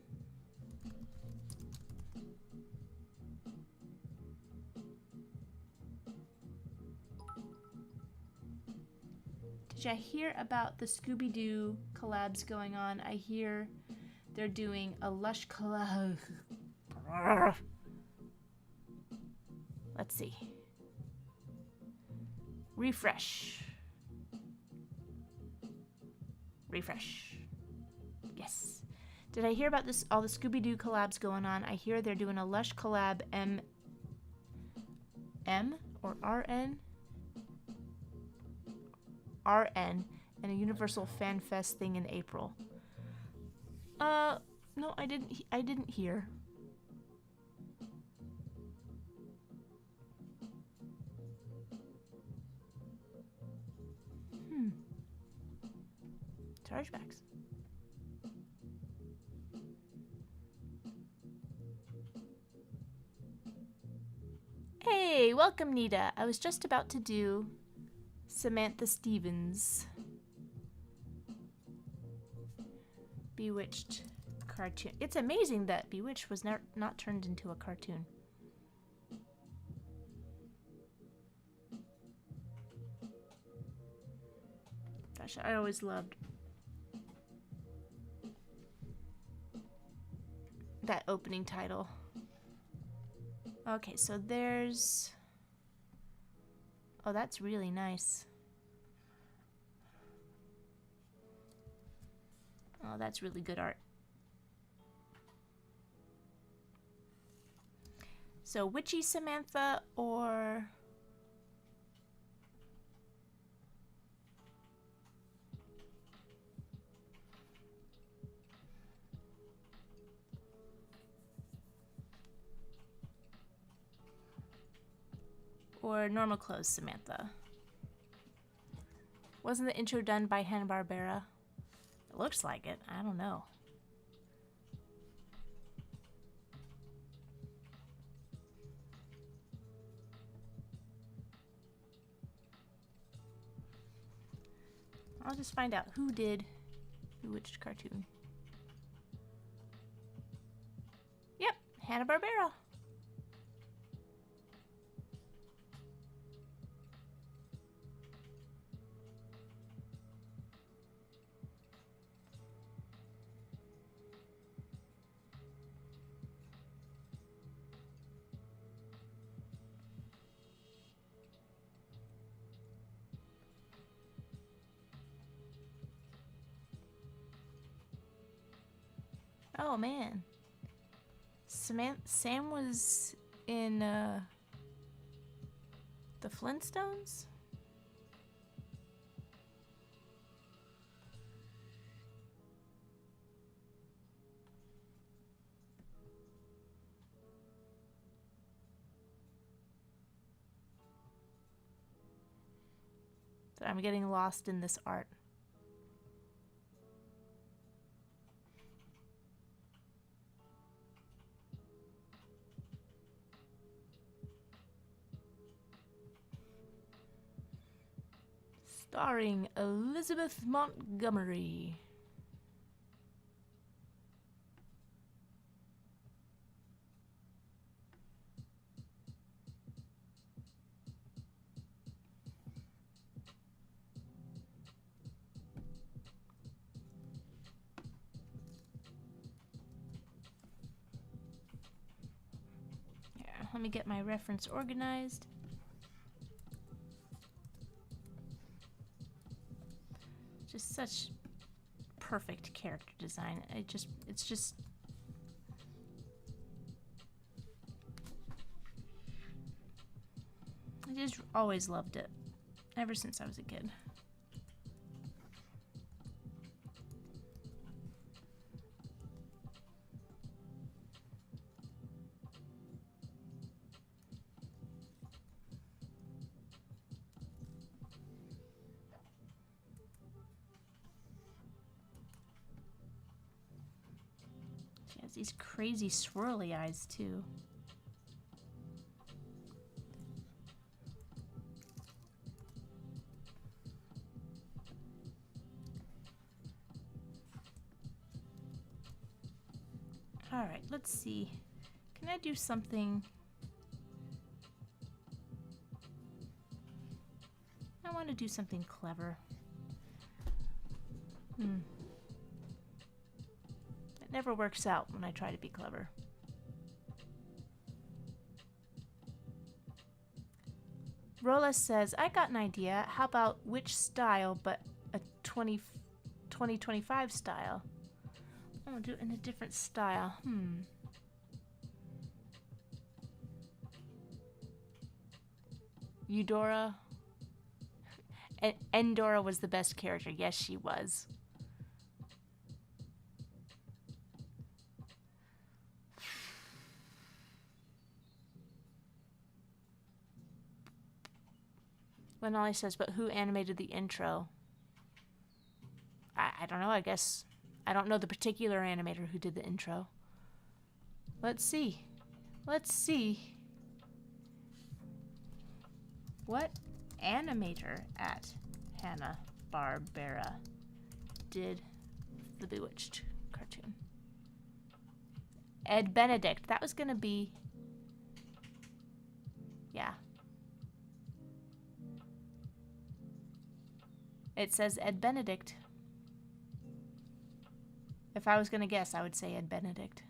S1: Did I hear about the Scooby-Doo collabs going on? I hear they're doing a Lush collab. Let's see. Refresh. Refresh. Yes. Did I hear about this? All the Scooby-Doo collabs going on. I hear they're doing a Lush collab M or RN? RN and a Universal Fan Fest thing in April. No, I didn't hear. Chargebacks. Hey, welcome, Nita. I was just about to do Samantha Stevens Bewitched cartoon. It's amazing that Bewitched was not turned into a cartoon. Gosh, I always loved that opening title. Okay, so there's... Oh, that's really nice. Oh, that's really good art. So, Witchy Samantha or... or Normal Clothes Samantha? Wasn't the intro done by Hanna-Barbera? It looks like it. I don't know. I'll just find out who did which cartoon. Yep, Hanna-Barbera. Oh man, Sam was in the Flintstones? I'm getting lost in this art. Starring Elizabeth Montgomery. Here, let me get my reference organized. Just such perfect character design. It's just I just always loved it, ever since I was a kid. She has these crazy swirly eyes too. All right, let's see. Can I do something? I want to do something clever. It never works out when I try to be clever. Rolla says, I got an idea. How about which style, but a 2025 style? I'm gonna do it in a different style. Eudora. Endora was the best character. Yes, she was. When Ollie says, but who animated the intro? I don't know, I guess. I don't know the particular animator who did the intro. Let's see. Let's see. What animator at Hanna-Barbera did the Bewitched cartoon? Ed Benedict. That was gonna be... Yeah. It says Ed Benedict. If I was gonna guess, I would say Ed Benedict.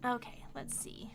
S1: Okay, let's see.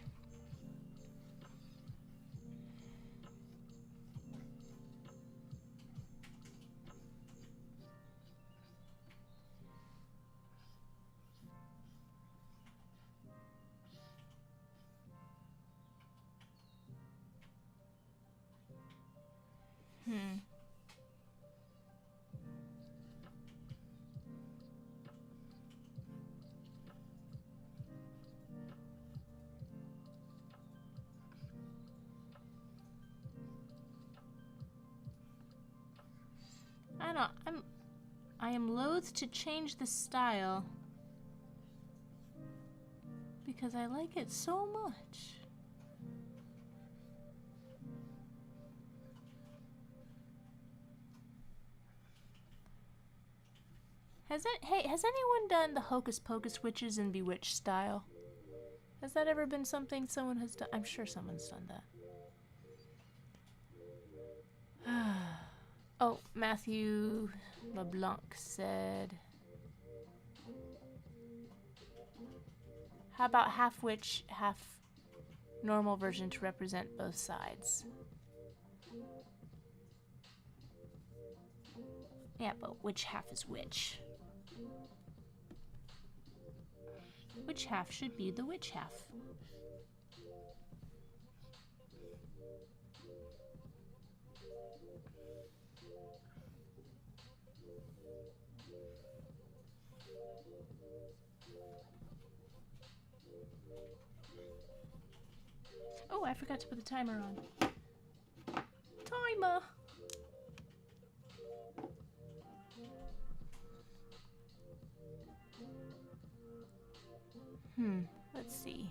S1: I am loath to change the style because I like it so much. Has anyone done the Hocus Pocus Witches and Bewitched style? Has that ever been something someone has done? I'm sure someone's done that. Oh, Matthew LeBlanc said, how about half witch, half normal version to represent both sides? Yeah, but which half is which? Which half should be the witch half? Oh, I forgot to put the timer on. Timer! Let's see.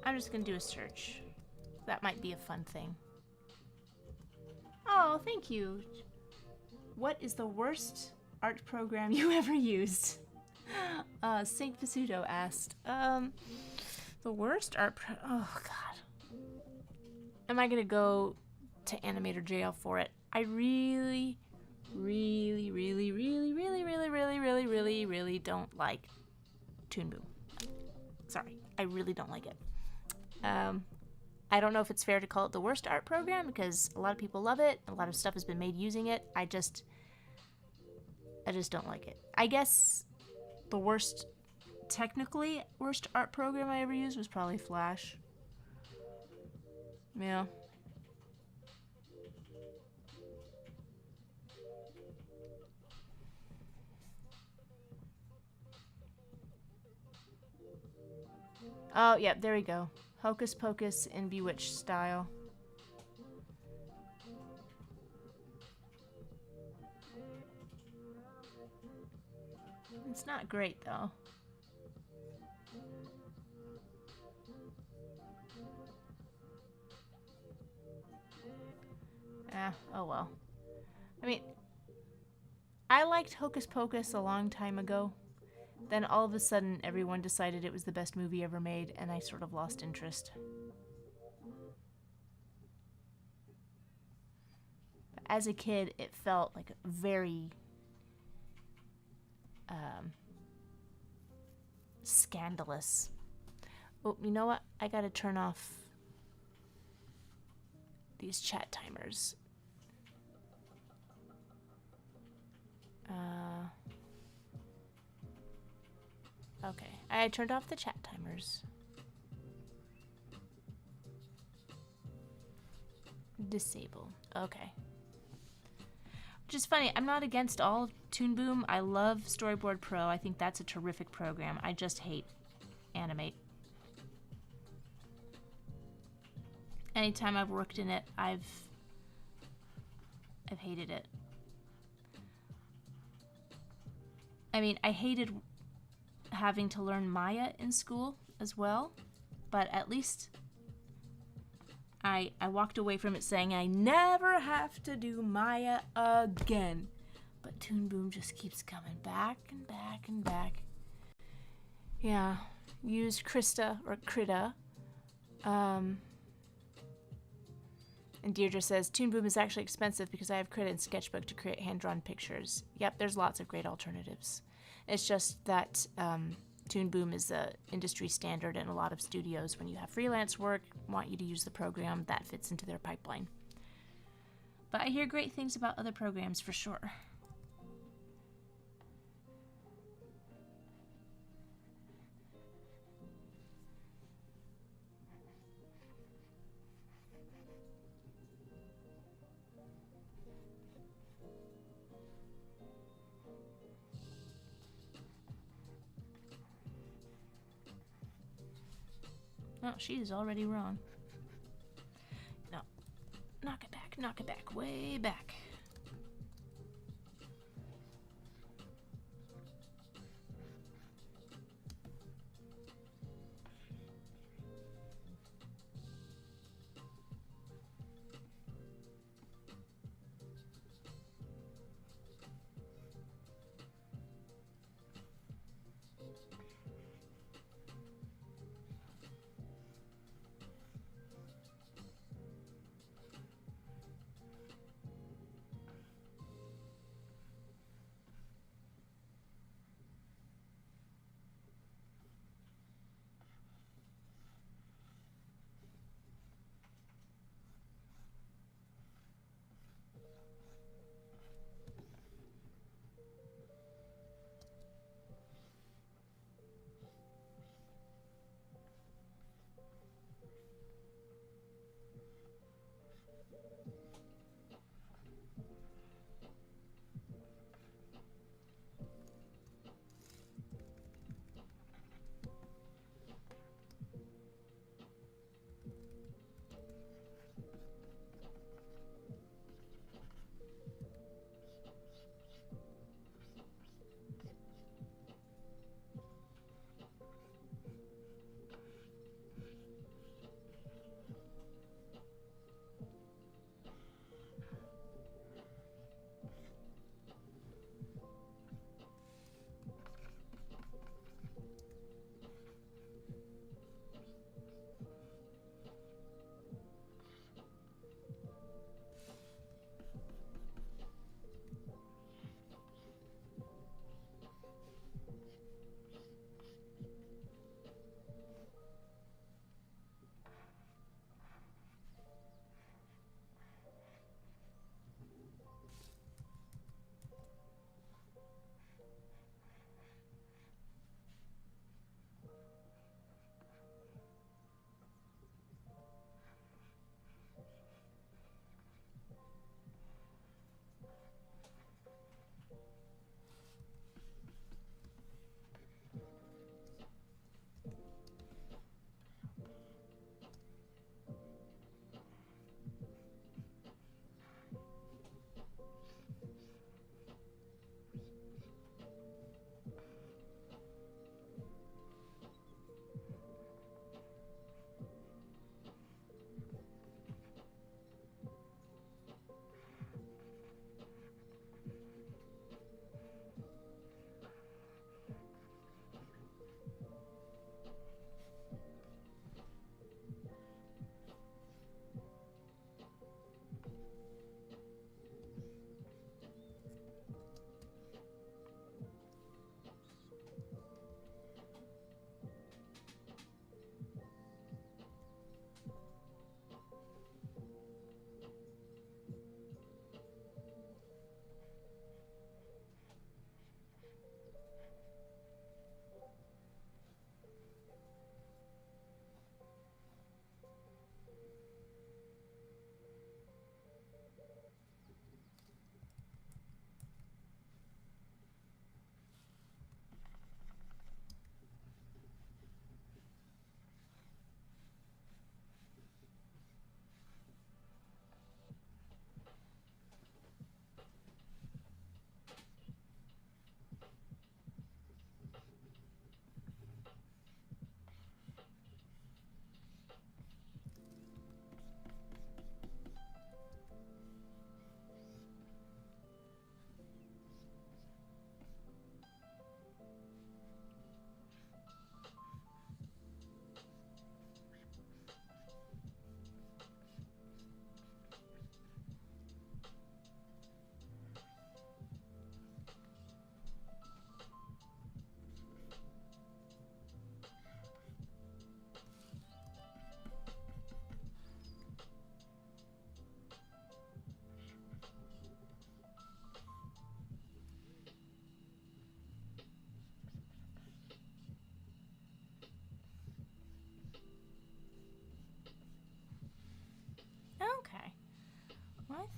S1: I'm just gonna do a search. That might be a fun thing. Oh, thank you. What is the worst art program you ever used? Saint Pisuto asked. The worst art oh god. Am I gonna go to animator jail for it? I really don't like Toon Boom. Sorry, I really don't like it. I don't know if it's fair to call it the worst art program because a lot of people love it. A lot of stuff has been made using it. I just don't like it. I guess the worst, technically worst art program I ever used was probably Flash. Yeah. Oh, yeah, there we go. Hocus Pocus in Bewitched style. It's not great, though. Oh well. I mean, I liked Hocus Pocus a long time ago. Then all of a sudden, everyone decided it was the best movie ever made, and I sort of lost interest. But as a kid, it felt like very scandalous. Oh, you know what? I gotta turn off these chat timers. Okay, I turned off the chat timers. Disable. Okay. Which is funny, I'm not against all Toon Boom. I love Storyboard Pro. I think that's a terrific program. I just hate Animate. Anytime I've worked in it, I've hated it. I mean, I hated having to learn Maya in school as well, but at least I walked away from it saying I never have to do Maya again. But Toon Boom just keeps coming back and back and back. Yeah, used Krista or Krita. And Deirdre says, Toon Boom is actually expensive because I have Krita and Sketchbook to create hand-drawn pictures. Yep, there's lots of great alternatives. It's just that Toon Boom is a industry standard, and a lot of studios, when you have freelance work, want you to use the program that fits into their pipeline. But I hear great things about other programs for sure. Oh, she's already wrong. No. Knock it back, way back.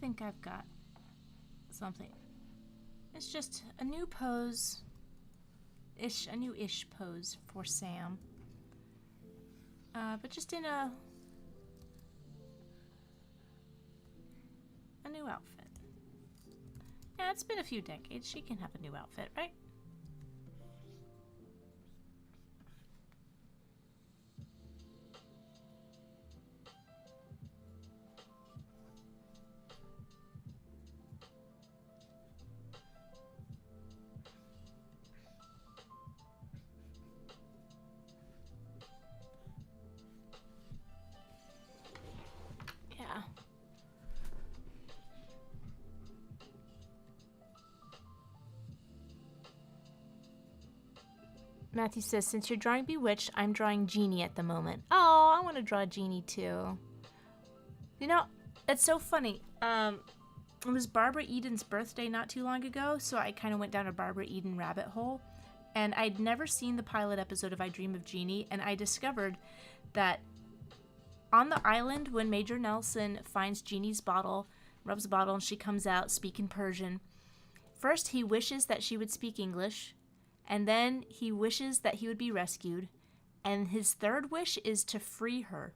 S1: think I've got something. It's just a new pose. A new-ish pose for Sam. But just in a new outfit. Yeah, it's been a few decades. She can have a new outfit, right? Yeah. Matthew says, since you're drawing Bewitched, I'm drawing Genie at the moment. Oh, I want to draw Genie too. You know, it's so funny. It was Barbara Eden's birthday not too long ago, so I kind of went down a Barbara Eden rabbit hole. And I'd never seen the pilot episode of I Dream of Jeannie, and I discovered that on the island, when Major Nelson finds Jeannie's bottle, rubs the bottle, and she comes out speaking Persian, first he wishes that she would speak English, and then he wishes that he would be rescued, and his third wish is to free her.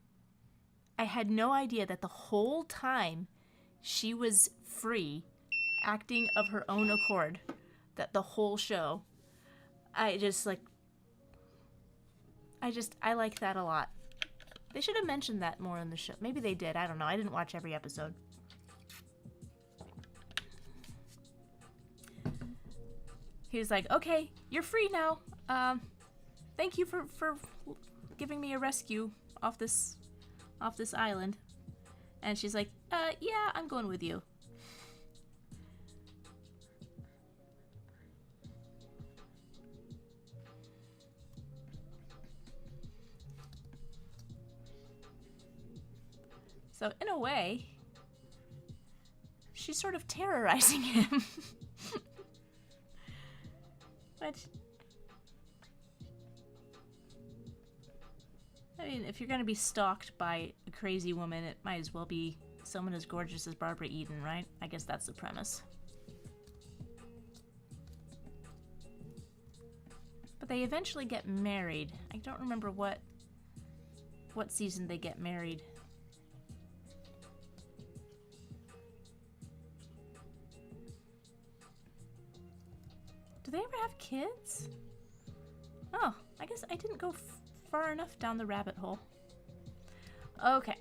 S1: I had no idea that the whole time she was free, acting of her own accord, that the whole show. I like that a lot. They should have mentioned that more in the show. Maybe they did. I don't know. I didn't watch every episode. He was like, okay, you're free now. Thank you for giving me a rescue off this island. And she's like, yeah, I'm going with you. So in a way, she's sort of terrorizing him. Which, I mean, if you're going to be stalked by a crazy woman, it might as well be someone as gorgeous as Barbara Eden, right? I guess that's the premise. But they eventually get married. I don't remember what season they get married. Do they ever have kids? Oh, I guess I didn't go far enough down the rabbit hole. Okay,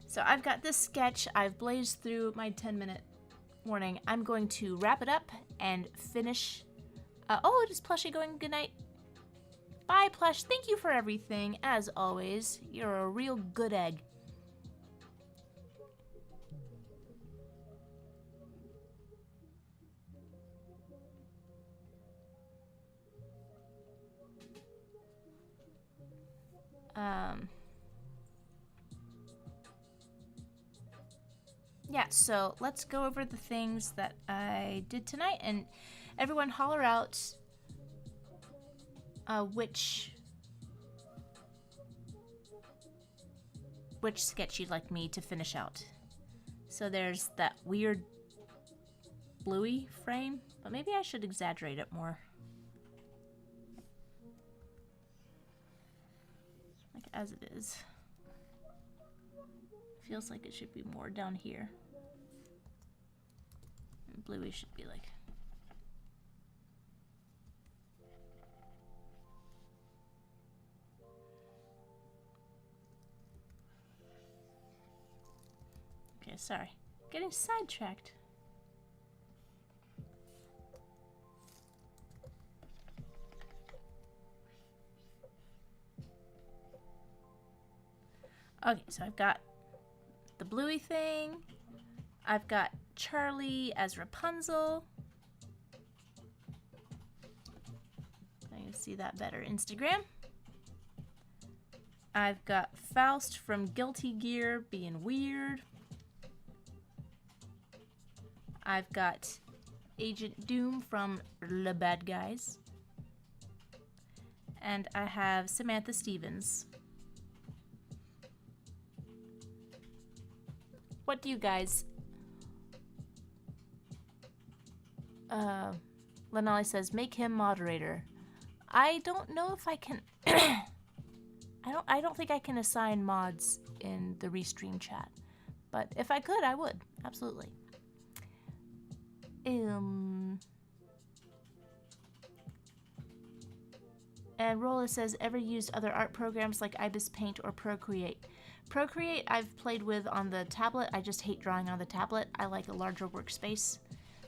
S1: so I've got this sketch. I've blazed through my 10-minute warning. I'm going to wrap it up and finish. Oh, it is Plushie going goodnight. Bye, Plush. Thank you for everything. As always, you're a real good egg. Yeah, so let's go over the things that I did tonight, and everyone holler out which sketch you'd like me to finish out. So there's that weird bluey frame, but maybe I should exaggerate it more. Like as it is. Feels like it should be more down here. And bluey should be like... Okay, sorry. Getting sidetracked. Okay, so I've got the bluey thing. I've got Charlie as Rapunzel. I can see that better. Instagram. I've got Faust from Guilty Gear being weird. I've got Agent Doom from The Bad Guys. And I have Samantha Stevens. What do you guys Lenali says, make him moderator. I don't know if I can... I don't think I can assign mods in the Restream chat. But if I could, I would. Absolutely. And Rolla says, ever used other art programs like Ibis Paint or Procreate? Procreate I've played with on the tablet. I just hate drawing on the tablet. I like a larger workspace.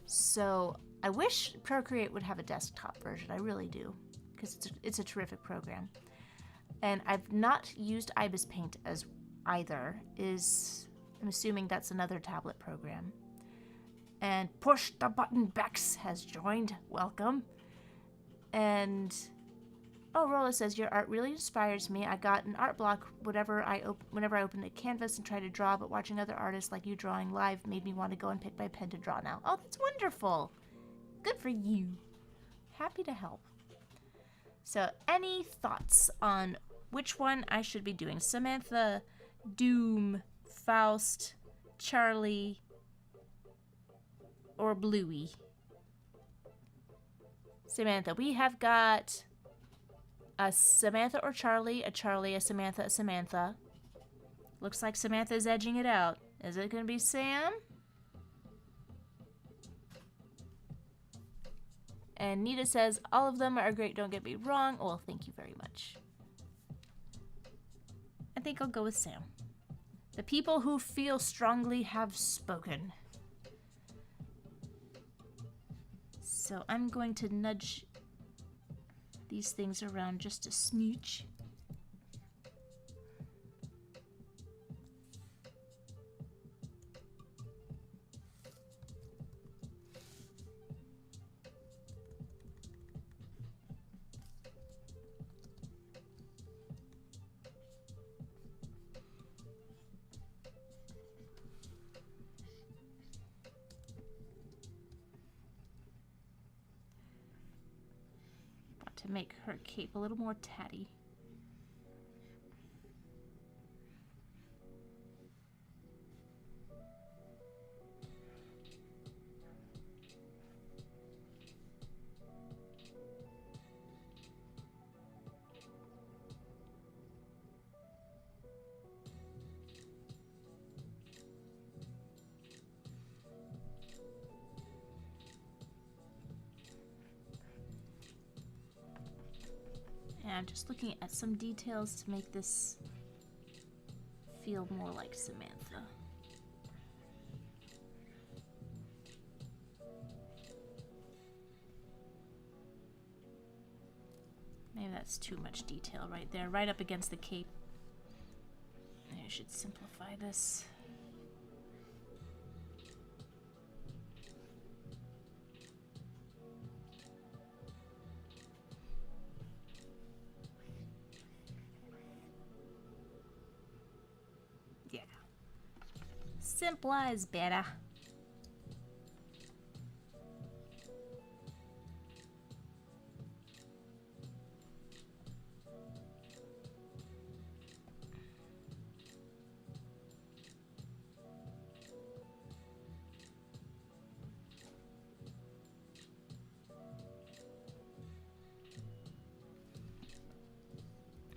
S1: So I wish Procreate would have a desktop version. I really do. Because it's a terrific program. And I've not used Ibis Paint as either. I'm assuming that's another tablet program. And Push the Button Bex has joined. Welcome. And oh, Rolla says, your art really inspires me. I got an art block whenever I opened a canvas and tried to draw, but watching other artists like you drawing live made me want to go and pick my pen to draw now. Oh, that's wonderful. Good for you. Happy to help. So, any thoughts on which one I should be doing? Samantha, Doom, Faust, Charlie, or Bluey? Samantha, we have got a Samantha or Charlie, a Charlie, a Samantha. Looks like Samantha's edging it out. Is it going to be Sam? And Nita says, all of them are great, don't get me wrong. Well, thank you very much. I think I'll go with Sam. The people who feel strongly have spoken. So I'm going to nudge these things around just a smooch. To make her cape a little more tatty. I'm just looking at some details to make this feel more like Samantha. Maybe that's too much detail right there, right up against the cape. I should simplify this. Simpler is better.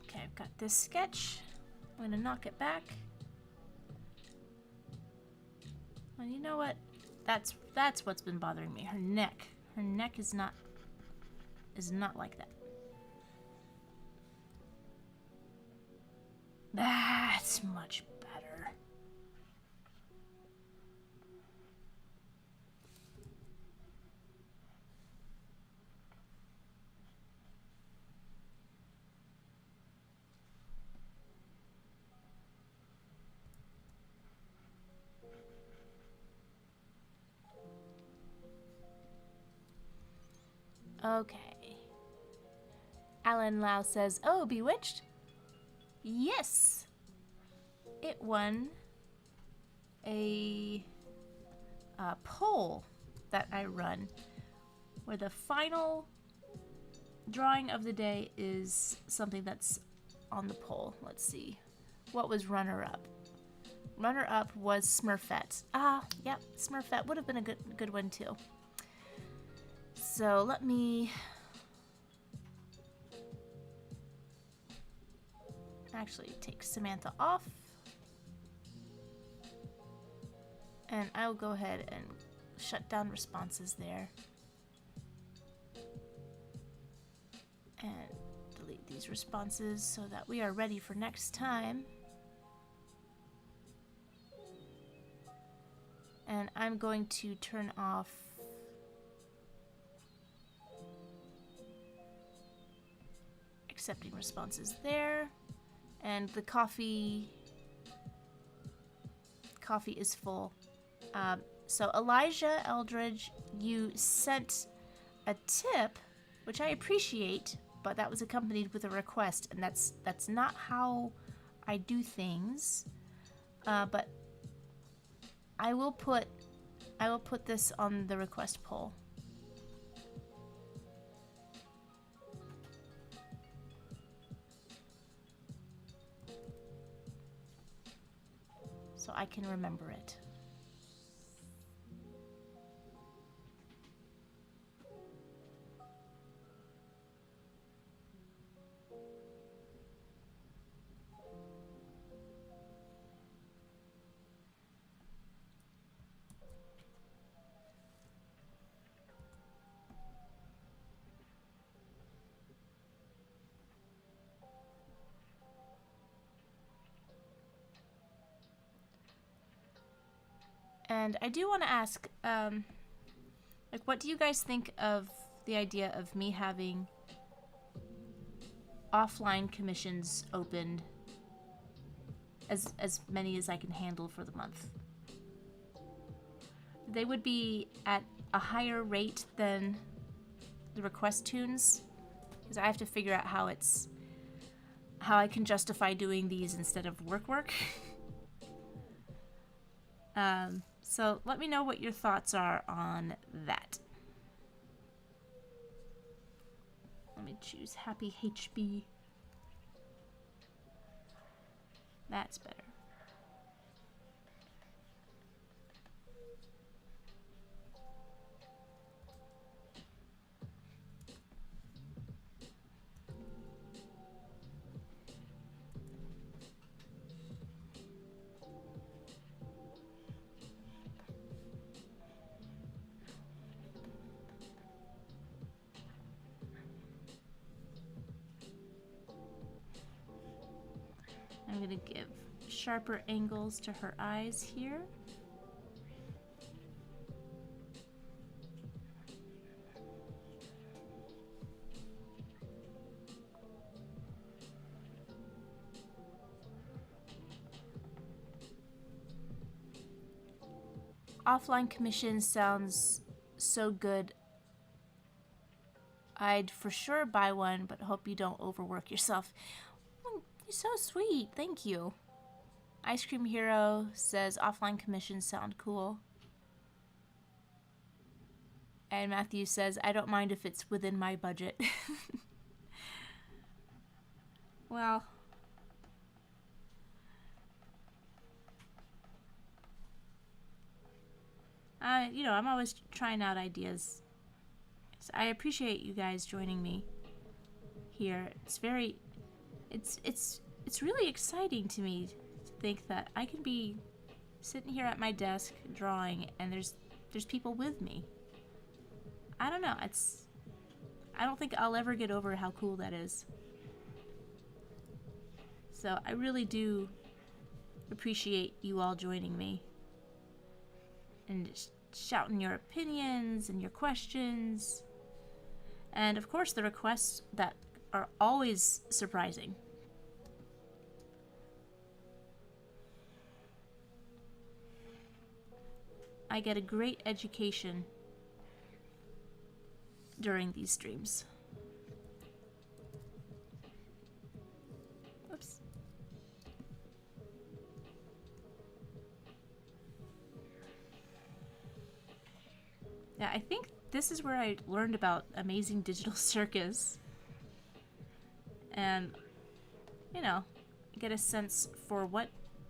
S1: Okay, I've got this sketch. I'm gonna knock it back. Well, you know what? That's what's been bothering me. Her neck. Her neck is not like that. That's much better. Okay. Alan Lau says, oh, Bewitched? Yes! It won a poll that I run, where the final drawing of the day is something that's on the poll. Let's see. What was runner-up? Runner-up was Smurfette. Ah, yep, Smurfette would have been a good one too. So let me actually take Samantha off. And I will go ahead and shut down responses there. And delete these responses so that we are ready for next time. And I'm going to turn off accepting responses there. And the coffee is full. So Elijah Eldridge, you sent a tip, which I appreciate, but that was accompanied with a request, and that's not how I do things. But I will put this on the request poll. So I can remember it. And I do want to ask, like, what do you guys think of the idea of me having offline commissions opened, as many as I can handle for the month? They would be at a higher rate than the RequestToons, because I have to figure out how I can justify doing these instead of work. So let me know what your thoughts are on that. Let me choose Happy HB. That's better. I'm gonna give sharper angles to her eyes here. Offline commission sounds so good. I'd for sure buy one, but hope you don't overwork yourself. You're so sweet, thank you. Ice Cream Hero says offline commissions sound cool. And Matthew says, I don't mind if it's within my budget. Well, I'm always trying out ideas. So I appreciate you guys joining me here. It's really exciting to me to think that I can be sitting here at my desk drawing and there's people with me. I don't know, I don't think I'll ever get over how cool that is. So I really do appreciate you all joining me and shouting your opinions and your questions, and of course the requests that are always surprising. I get a great education during these streams. Oops. Yeah, I think this is where I learned about Amazing Digital Circus. And, get a sense for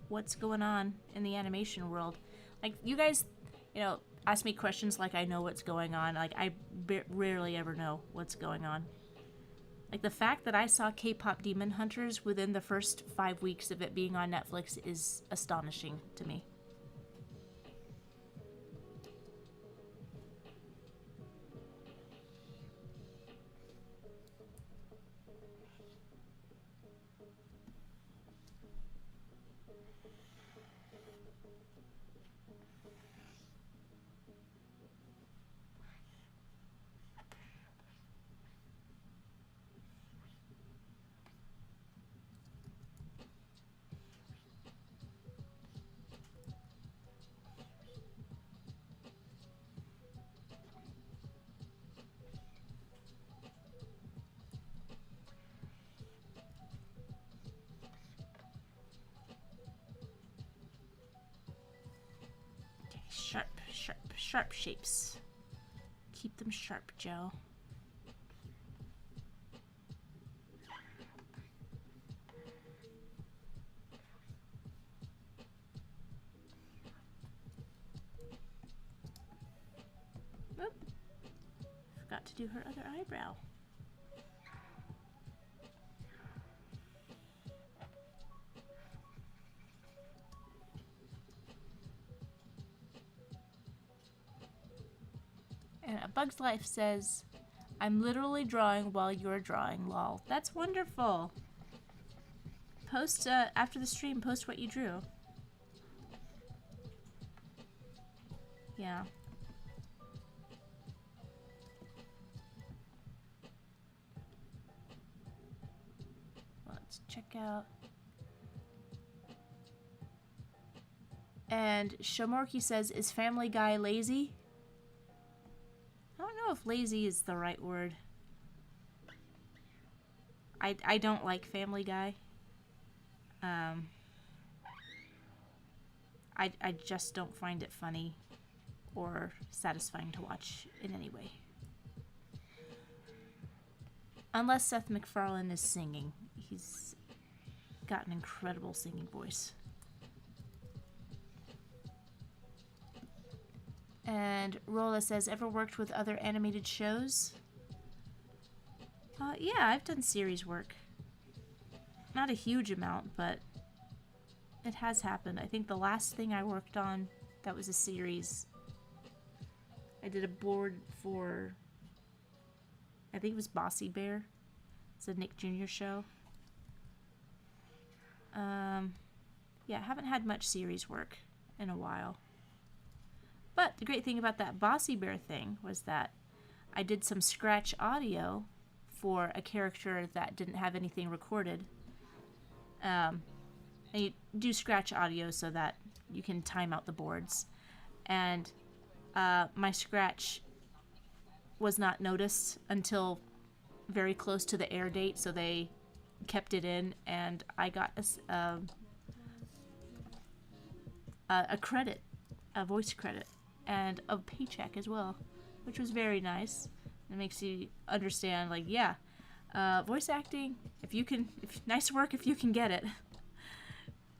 S1: what's going on in the animation world. Like, you guys, ask me questions like I know what's going on. Like, I rarely ever know what's going on. Like, the fact that I saw K-pop Demon Hunters within the first 5 weeks of it being on Netflix is astonishing to me. Sharp shapes. Keep them sharp, Joe. Oop. Forgot to do her other eyebrow. And A Bug's Life says, I'm literally drawing while you're drawing, lol. That's wonderful. Post, after the stream, post what you drew. Yeah. Let's check out. And Shomorki says, is Family Guy lazy? I don't know if lazy is the right word. I don't like Family Guy. I just don't find it funny or satisfying to watch in any way. Unless Seth MacFarlane is singing. He's got an incredible singing voice. And Rolla says, ever worked with other animated shows? Yeah, I've done series work. Not a huge amount, but it has happened. I think the last thing I worked on that was a series, I did a board for, I think it was Bossy Bear. It's a Nick Jr. show. Yeah, I haven't had much series work in a while. But the great thing about that Bossy Bear thing was that I did some scratch audio for a character that didn't have anything recorded. And you do scratch audio so that you can time out the boards. And my scratch was not noticed until very close to the air date, so they kept it in, and I got a credit, a voice credit, and a paycheck as well, which was very nice. It makes you understand, like, yeah, voice acting, nice work if you can get it,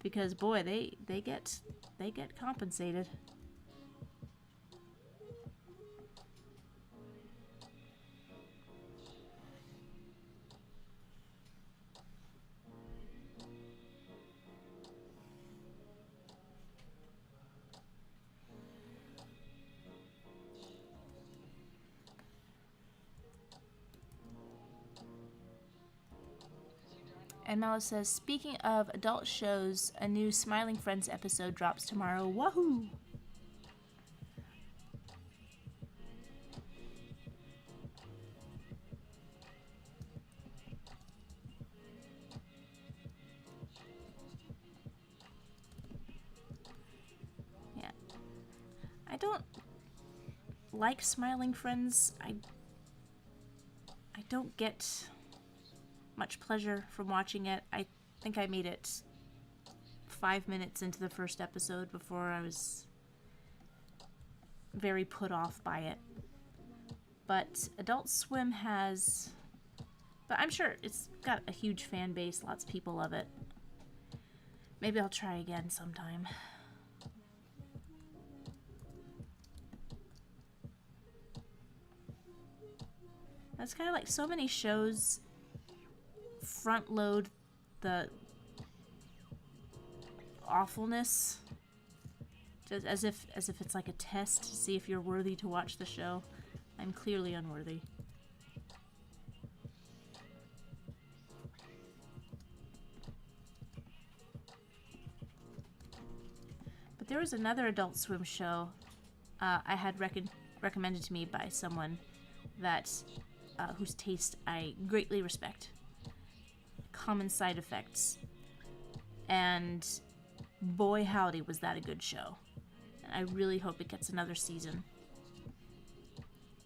S1: because boy, they get compensated. And Mala says, speaking of adult shows, a new Smiling Friends episode drops tomorrow. Wahoo! Yeah. I don't like Smiling Friends. I don't get much pleasure from watching it. I think I made it 5 minutes into the first episode before I was very put off by it. But Adult Swim has... But I'm sure it's got a huge fan base. Lots of people love it. Maybe I'll try again sometime. That's kind of like so many shows front load the awfulness, just as if it's like a test to see if you're worthy to watch the show. I'm clearly unworthy. But there was another Adult Swim show I had recommended to me by someone that whose taste I greatly respect. Common Side Effects. And boy howdy was that a good show. And I really hope it gets another season.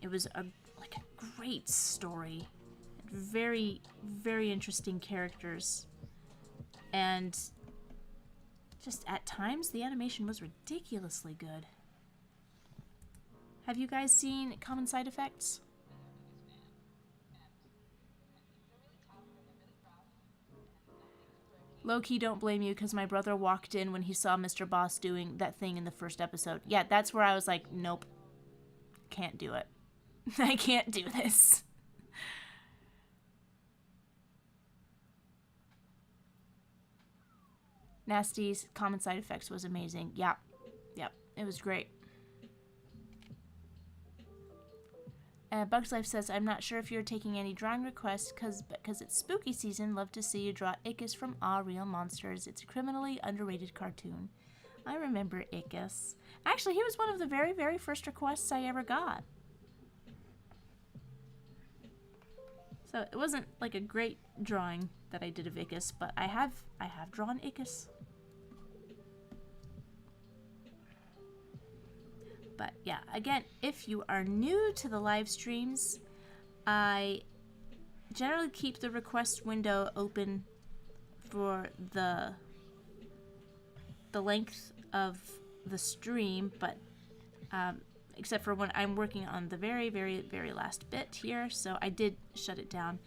S1: It was a great story. Very, very interesting characters. And just at times the animation was ridiculously good. Have you guys seen Common Side Effects? Low-key don't blame you because my brother walked in when he saw Mr. Boss doing that thing in the first episode. Yeah, that's where I was like, nope. Can't do it. I can't do this. Nasty's Common Side Effects was amazing. Yep. It was great. Bugs Life says, I'm not sure if you're taking any drawing requests because it's spooky season. Love to see you draw Ickis from Ah Real Monsters. It's a criminally underrated cartoon. I remember Ickis. Actually, he was one of the very, very first requests I ever got. So it wasn't like a great drawing that I did of Ickis, but I have drawn Ickis. But yeah, again, if you are new to the live streams, I generally keep the request window open for the length of the stream, but except for when I'm working on the very, very, very last bit here, so I did shut it down.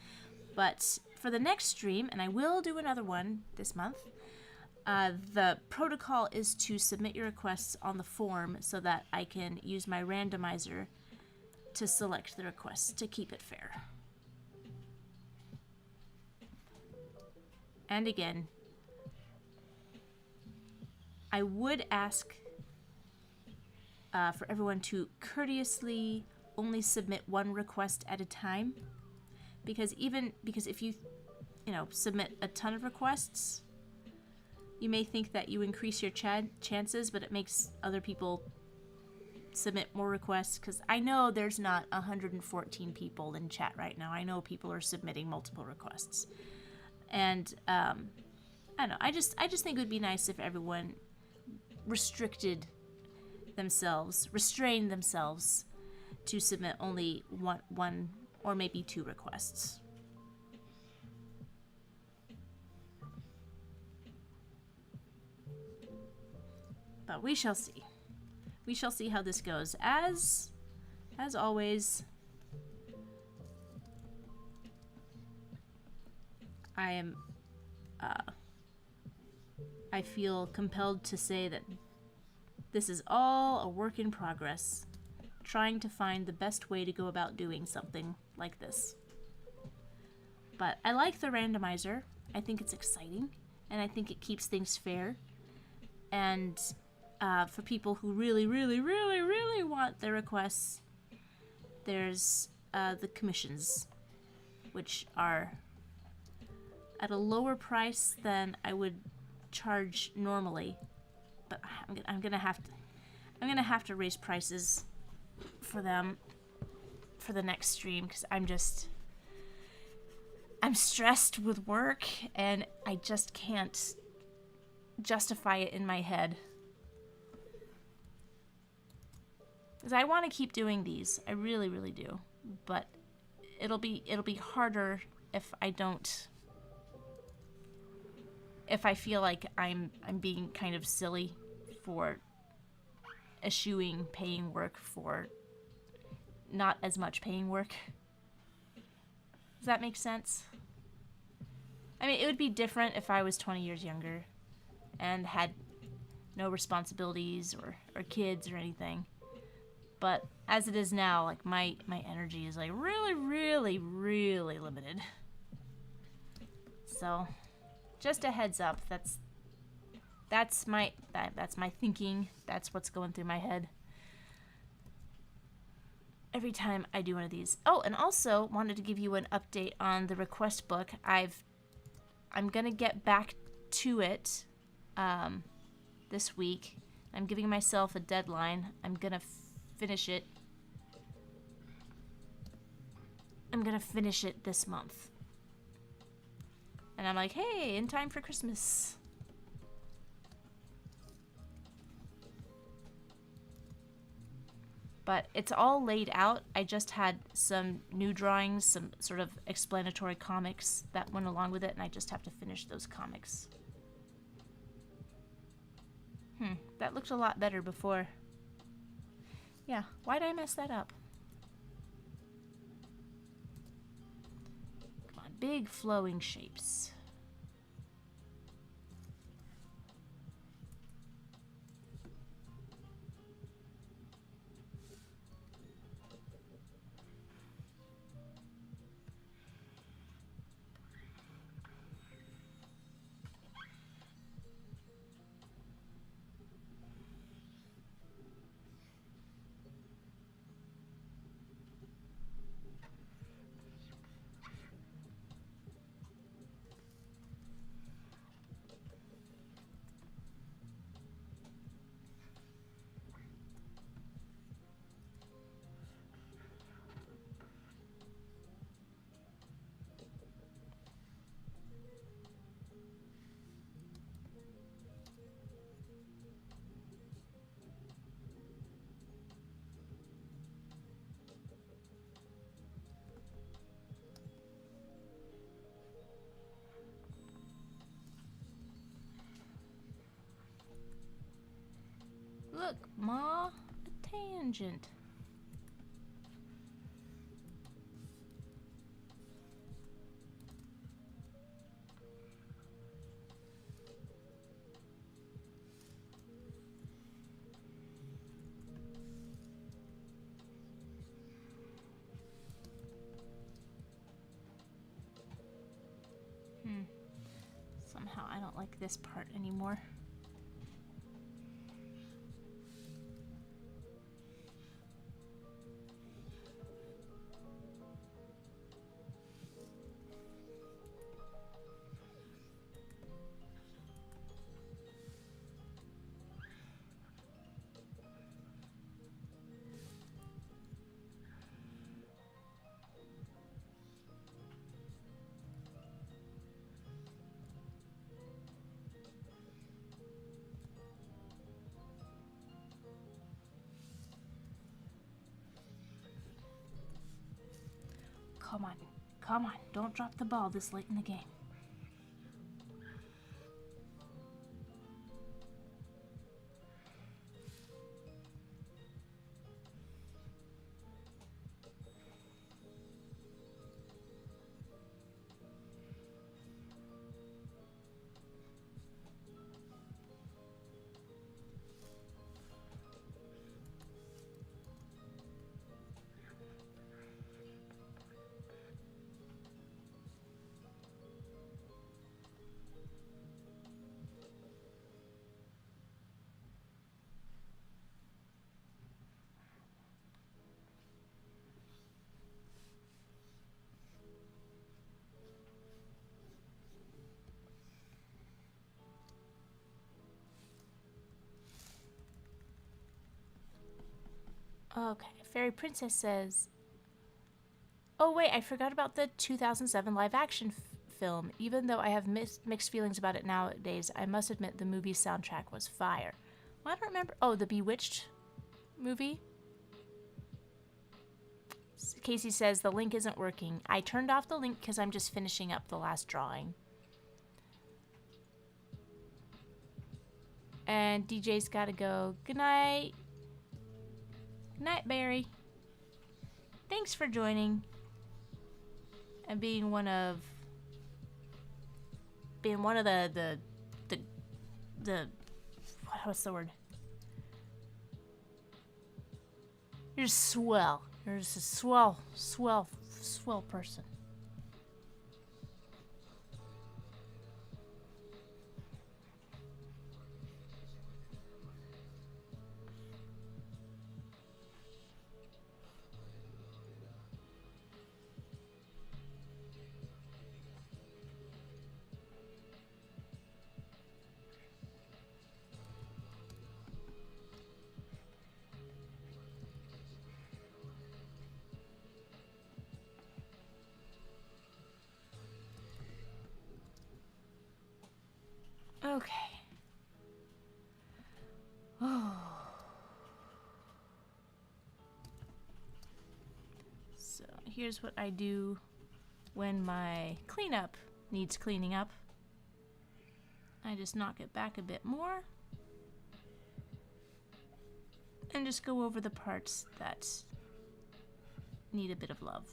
S1: But for the next stream, and I will do another one this month, the protocol is to submit your requests on the form so that I can use my randomizer to select the requests to keep it fair. And again, I would ask for everyone to courteously only submit one request at a time, because if you submit a ton of requests, you may think that you increase your chances, but it makes other people submit more requests, because I know there's not 114 people in chat right now. I know people are submitting multiple requests. And I don't know, I just think it would be nice if everyone restrained themselves to submit only one or maybe two requests. But we shall see. We shall see how this goes. As always, I feel compelled to say that this is all a work in progress, trying to find the best way to go about doing something like this. But I like the randomizer. I think it's exciting, and I think it keeps things fair. And for people who really, really, really, really want their requests, there's the commissions, which are at a lower price than I would charge normally. But I'm gonna have to raise prices for them for the next stream, because I'm stressed with work and I just can't justify it in my head. Because I want to keep doing these, I really, really do. But it'll be harder if I feel like I'm being kind of silly for eschewing paying work for not as much paying work. Does that make sense? I mean, it would be different if I was 20 years younger and had no responsibilities or kids or anything. But as it is now, like my energy is like really, really, really limited. So, just a heads up. That's my thinking. That's what's going through my head every time I do one of these. Oh, and also wanted to give you an update on the request book. I'm gonna get back to it this week. I'm giving myself a deadline. I'm gonna finish it. I'm gonna finish it this month. And I'm like, hey, in time for Christmas. But it's all laid out. I just had some new drawings, some sort of explanatory comics that went along with it, and I just have to finish those comics. That looked a lot better before. Yeah, why'd I mess that up? Come on, big flowing shapes. Look, Ma, a tangent. Somehow I don't like this part anymore. Come on, come on, don't drop the ball this late in the game. Okay, Fairy Princess says, oh wait, I forgot about the 2007 live action film. Even though I have mixed feelings about it nowadays, I must admit the movie's soundtrack was fire. Well, I don't remember. Oh, the Bewitched movie? Casey says the link isn't working. I turned off the link because I'm just finishing up the last drawing. And DJ's gotta go. Good night. Good night, Barry. Thanks for joining and being one of the what's the word? You're swell. You're just a swell, swell, swell person. Okay. Oh. So here's what I do when my cleanup needs cleaning up. I just knock it back a bit more and just go over the parts that need a bit of love.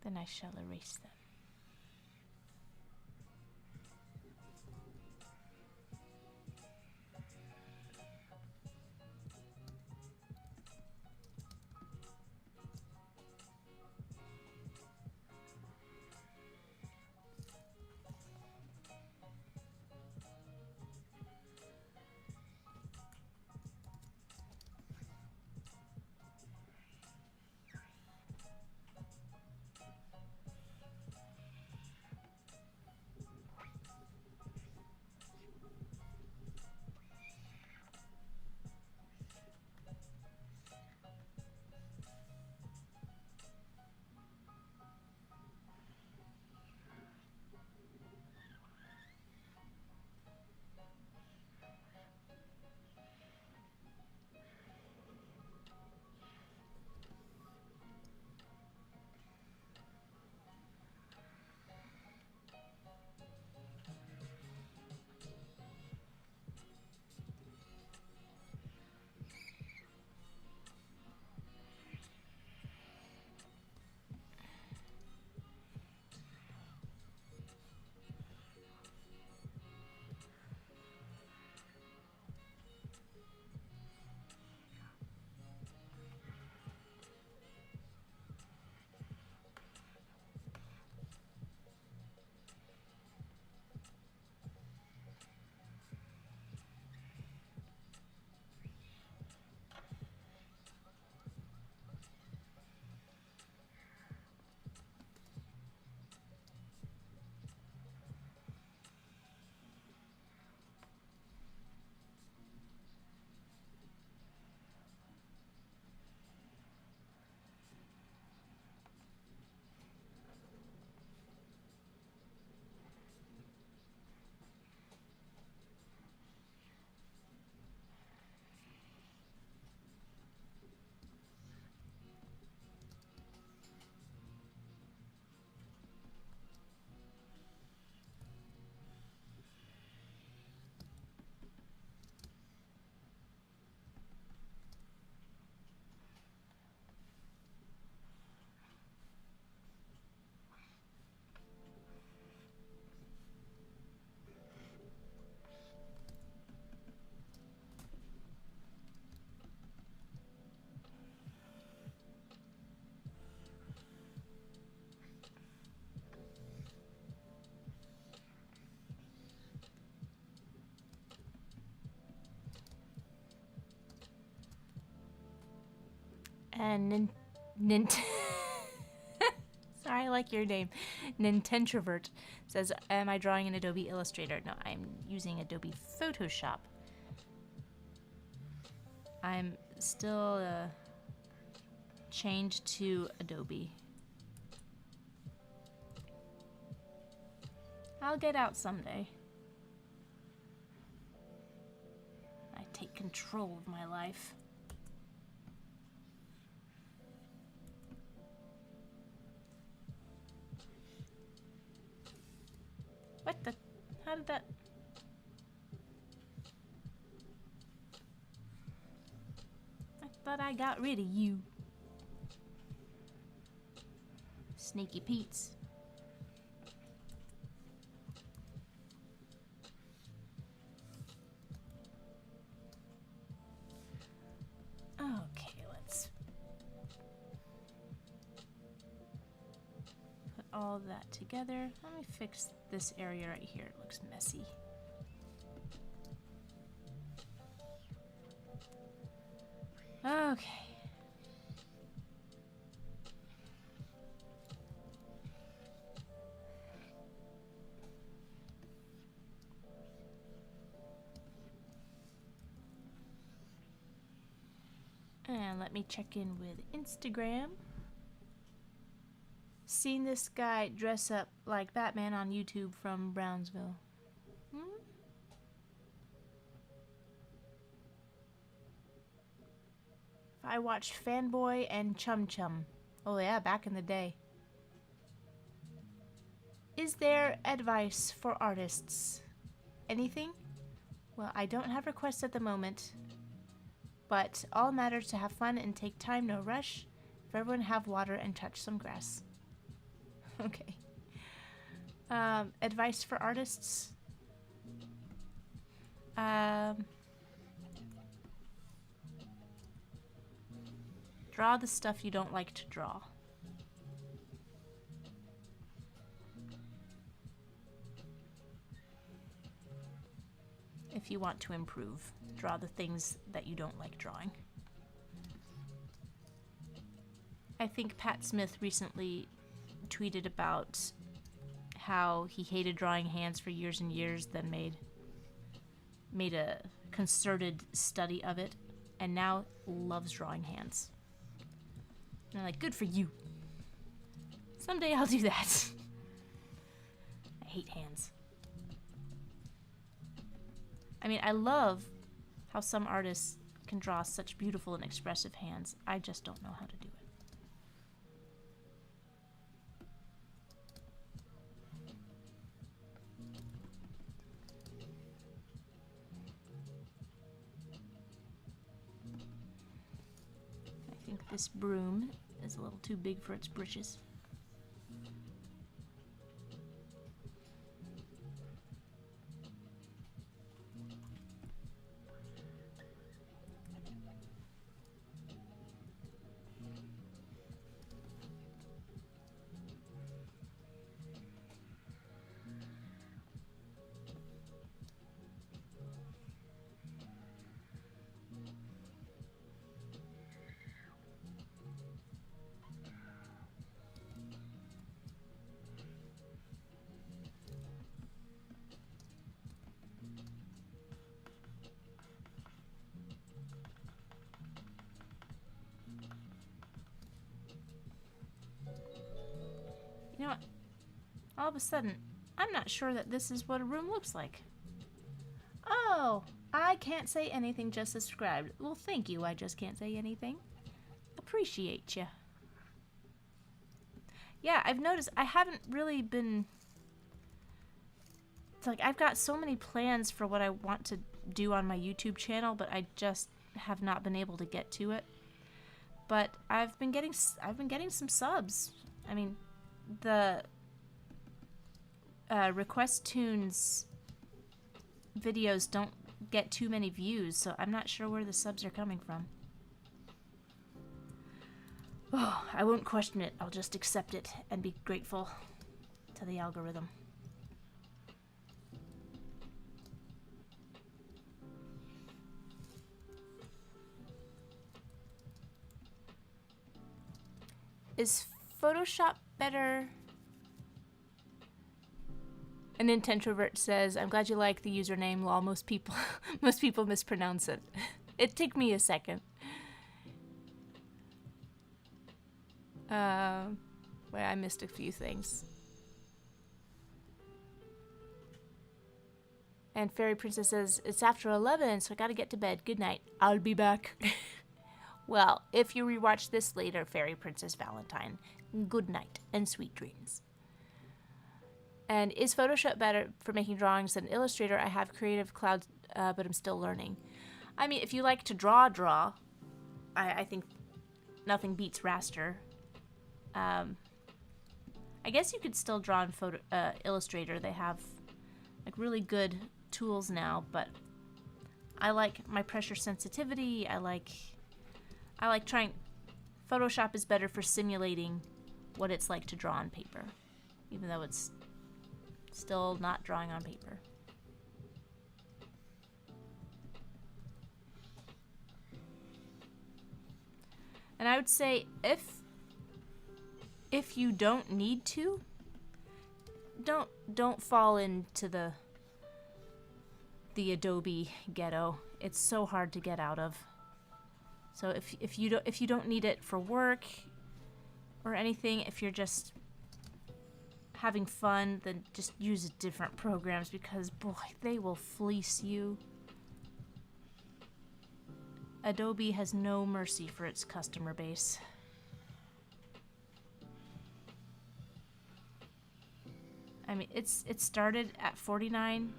S1: Then I shall erase them. And sorry, I like your name. Nintentrovert says, am I drawing in Adobe Illustrator? No, I'm using Adobe Photoshop. I'm still chained to Adobe. I'll get out someday. I take control of my life. What the? How did that? I thought I got rid of you. Sneaky Pete's. all that together. Let me fix this area right here. It looks messy. Okay. And let me check in with Instagram. Seen this guy dress up like Batman on YouTube from Brownsville. I watched Fanboy and Chum Chum. Oh yeah, back in the day. Is there advice for artists? Anything? Well, I don't have requests at the moment, but all matters to have fun and take time, no rush. If everyone have water and touch some grass. Okay. Advice for artists? Draw the stuff you don't like to draw. If you want to improve, draw the things that you don't like drawing. I think Pat Smith recently tweeted about how he hated drawing hands for years and years, then made a concerted study of it, and now loves drawing hands. And I'm like, good for you. Someday I'll do that. I hate hands. I mean, I love how some artists can draw such beautiful and expressive hands. I just don't know how to do it. I think this broom is a little too big for its britches. You know what? All of a sudden, I'm not sure that this is what a room looks like. Oh, I can't say anything, just subscribed. Well, thank you, I just can't say anything. Appreciate you. Yeah, I've noticed I haven't really been... It's like I've got so many plans for what I want to do on my YouTube channel, but I just have not been able to get to it. But I've been getting some subs. I mean, the RequestToons videos don't get too many views, so I'm not sure where the subs are coming from. Oh, I won't question it. I'll just accept it and be grateful to the algorithm. Is Photoshop better? An introvert says, "I'm glad you like the username. Lol, most people mispronounce it. It took me a second." Well, I missed a few things. And Fairy Princess says, "It's after 11, so I gotta get to bed. Good night. I'll be back." Well, if you rewatch this later, Fairy Princess Valentine, good night and sweet dreams. And is Photoshop better for making drawings than Illustrator? I have Creative Cloud, but I'm still learning. I mean, if you like to draw, I think nothing beats raster. I guess you could still draw in Illustrator. They have like really good tools now, but I like my pressure sensitivity. I like trying. Photoshop is better for simulating what it's like to draw on paper. even though it's still not drawing on paper. And I would say if you don't need to, don't fall into the Adobe ghetto. It's so hard to get out of. So if you don't need it for work or anything, if you're just having fun, then just use different programs, because boy, they will fleece you. Adobe has no mercy for its customer base. I mean, it started at $49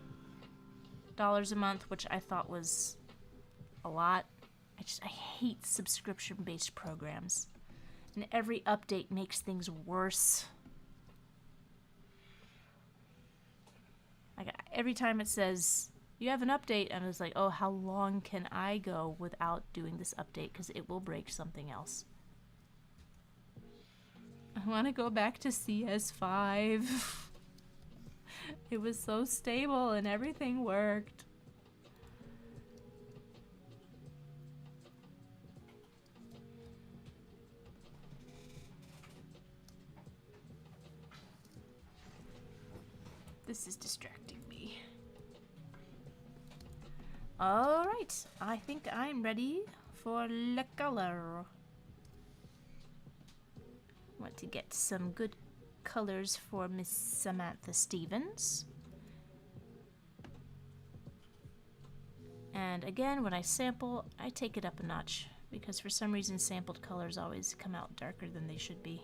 S1: a month, which I thought was a lot. I hate subscription-based programs, and every update makes things worse. Like, every time it says you have an update, and it's like, oh, how long can I go without doing this update, because it will break something else. I want to go back to CS5. It was so stable and everything worked. This is distracting me. Alright, I think I'm ready for the color. Want to get some good colors for Miss Samantha Stevens. And again, when I sample, I take it up a notch, because for some reason sampled colors always come out darker than they should be.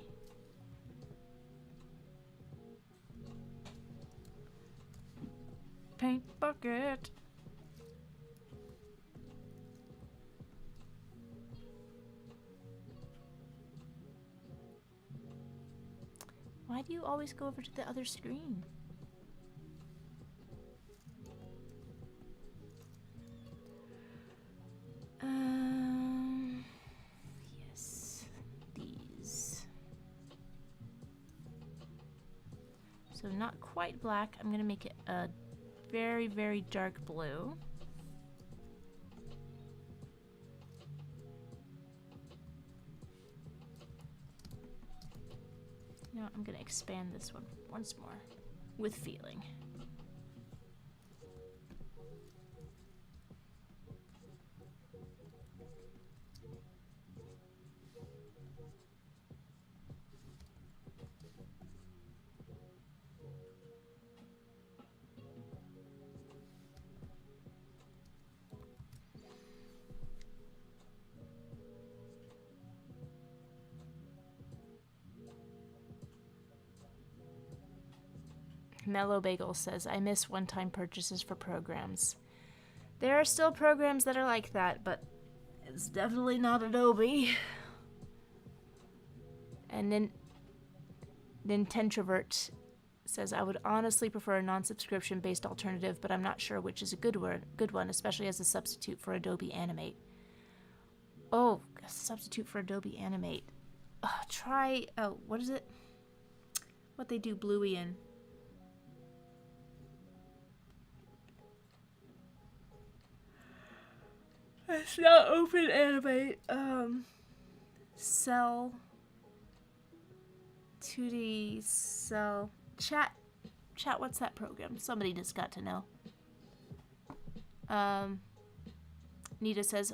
S1: Paint bucket. Why do you always go over to the other screen? Yes, these. So not quite black. I'm gonna make it a very, very dark blue. You know, I'm gonna expand this one once more with feeling. Mellow Bagel says, I miss one-time purchases for programs. There are still programs that are like that, but it's definitely not Adobe. And then Nintentrovert says, I would honestly prefer a non-subscription based alternative, but I'm not sure which is a good one, especially as a substitute for Adobe Animate. Oh, a substitute for Adobe Animate. Try, what is it? What they do Bluey in. It's not Open Animate. Cell. 2D Cell. Chat, what's that program? Somebody just got to know. Nita says,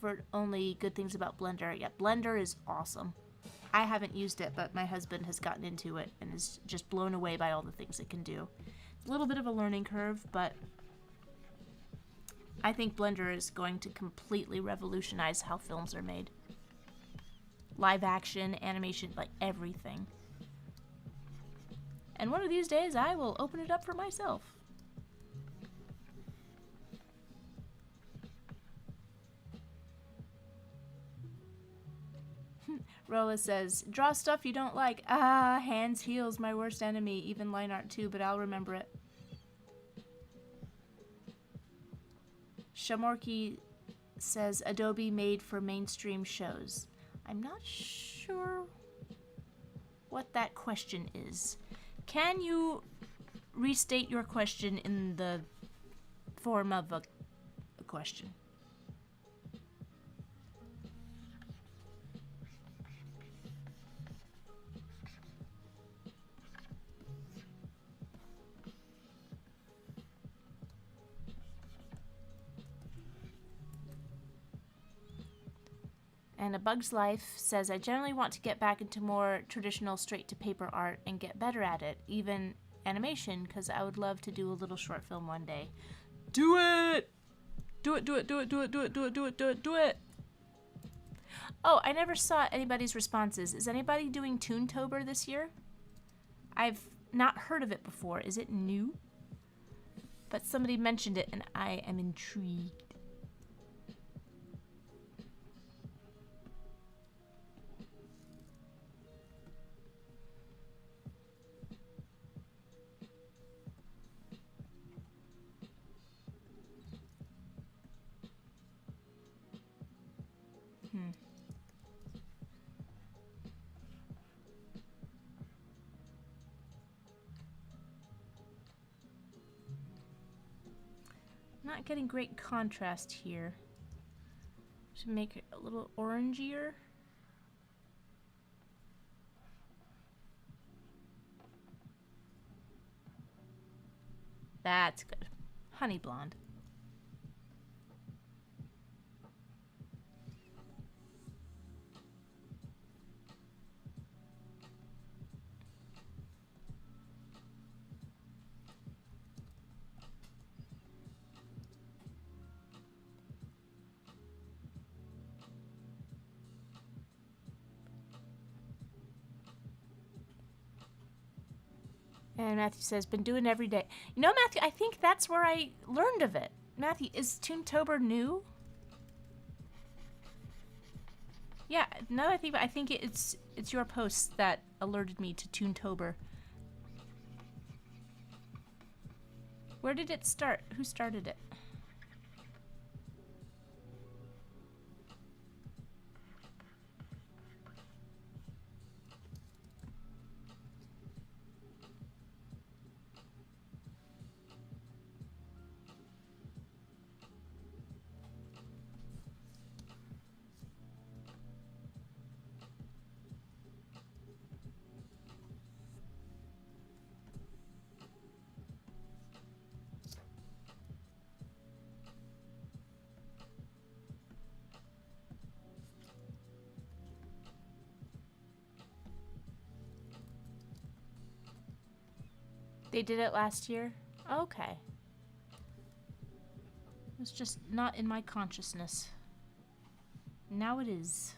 S1: heard only good things about Blender. Yeah, Blender is awesome. I haven't used it, but my husband has gotten into it and is just blown away by all the things it can do. It's a little bit of a learning curve, but I think Blender is going to completely revolutionize how films are made. Live action, animation, like everything. And one of these days, I will open it up for myself. Rolla says, draw stuff you don't like. Ah, Hands Heal's my worst enemy. Even line art too, but I'll remember it. Shamorki says, Adobe made for mainstream shows. I'm not sure what that question is. Can you restate your question in the form of a question? And A Bug's Life says, I generally want to get back into more traditional straight-to-paper art and get better at it, even animation, because I would love to do a little short film one day. Do it! Do it, do it, do it, do it, do it, do it, do it, do it, do it! Oh, I never saw anybody's responses. Is anybody doing Toontober this year? I've not heard of it before. Is it new? But somebody mentioned it and I am intrigued. Not getting great contrast here. Should make it a little orangier. That's good. Honey blonde. And Matthew says, been doing every day. You know, Matthew, I think that's where I learned of it. Matthew, is Toontober new? Yeah, now that I think it's your post that alerted me to Toontober. Where did it start? Who started it? They did it last year? Okay. It was just not in my consciousness. Now it is.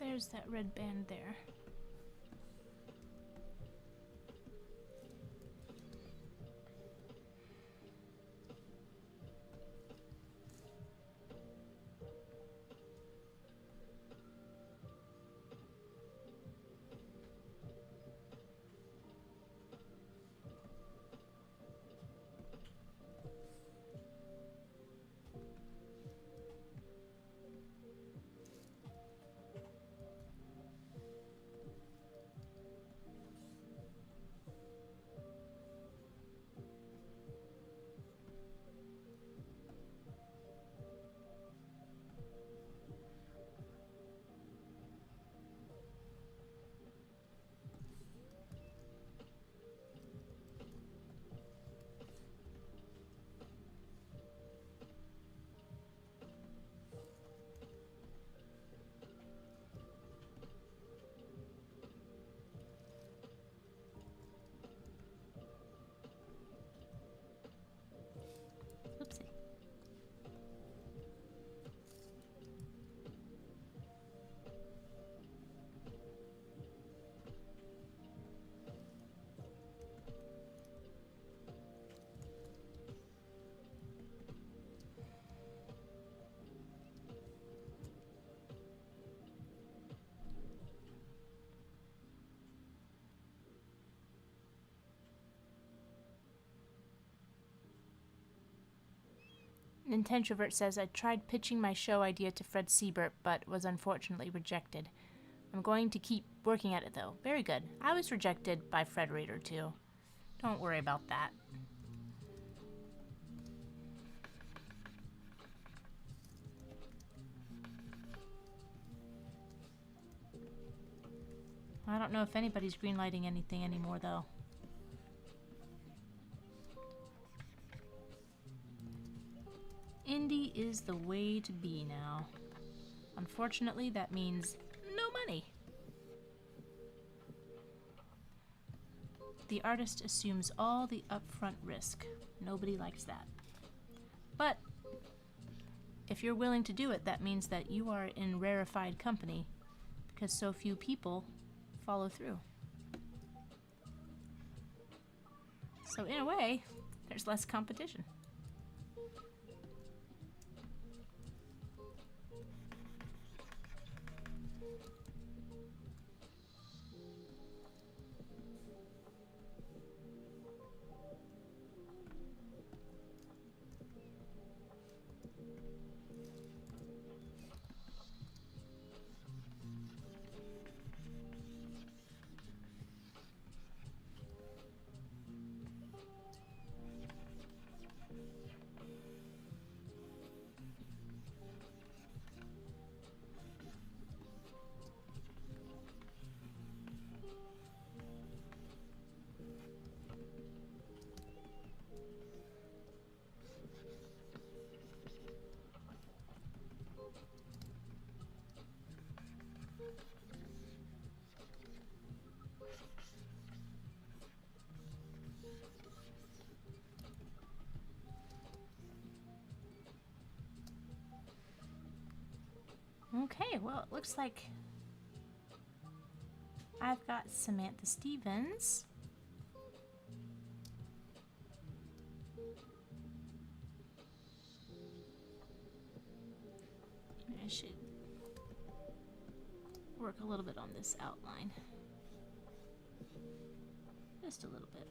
S1: There's that red band there. Nintendrovert says, I tried pitching my show idea to Fred Siebert, but was unfortunately rejected. I'm going to keep working at it, though. Very good. I was rejected by Fred Rader, too. Don't worry about that. I don't know if anybody's greenlighting anything anymore, though. Indie is the way to be now. Unfortunately, that means no money. The artist assumes all the upfront risk. Nobody likes that. But if you're willing to do it, that means that you are in rarefied company because so few people follow through. So in a way, there's less competition. Okay, well, it looks like I've got Samantha Stevens. I should work a little bit on this outline. Just a little bit.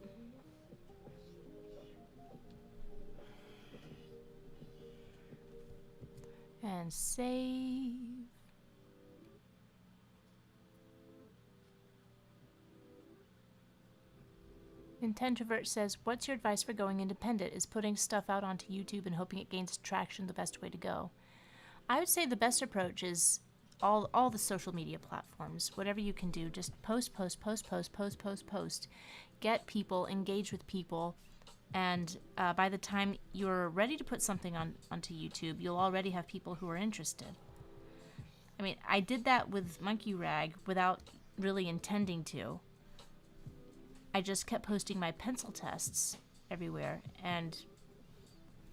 S1: And save. Nintendrovert says, what's your advice for going independent? Is putting stuff out onto YouTube and hoping it gains traction the best way to go? I would say the best approach is all the social media platforms. Whatever you can do, just post. Get people, engage with people. And by the time you're ready to put something onto YouTube, you'll already have people who are interested. I mean, I did that with Monkey Rag without really intending to. I just kept posting my pencil tests everywhere and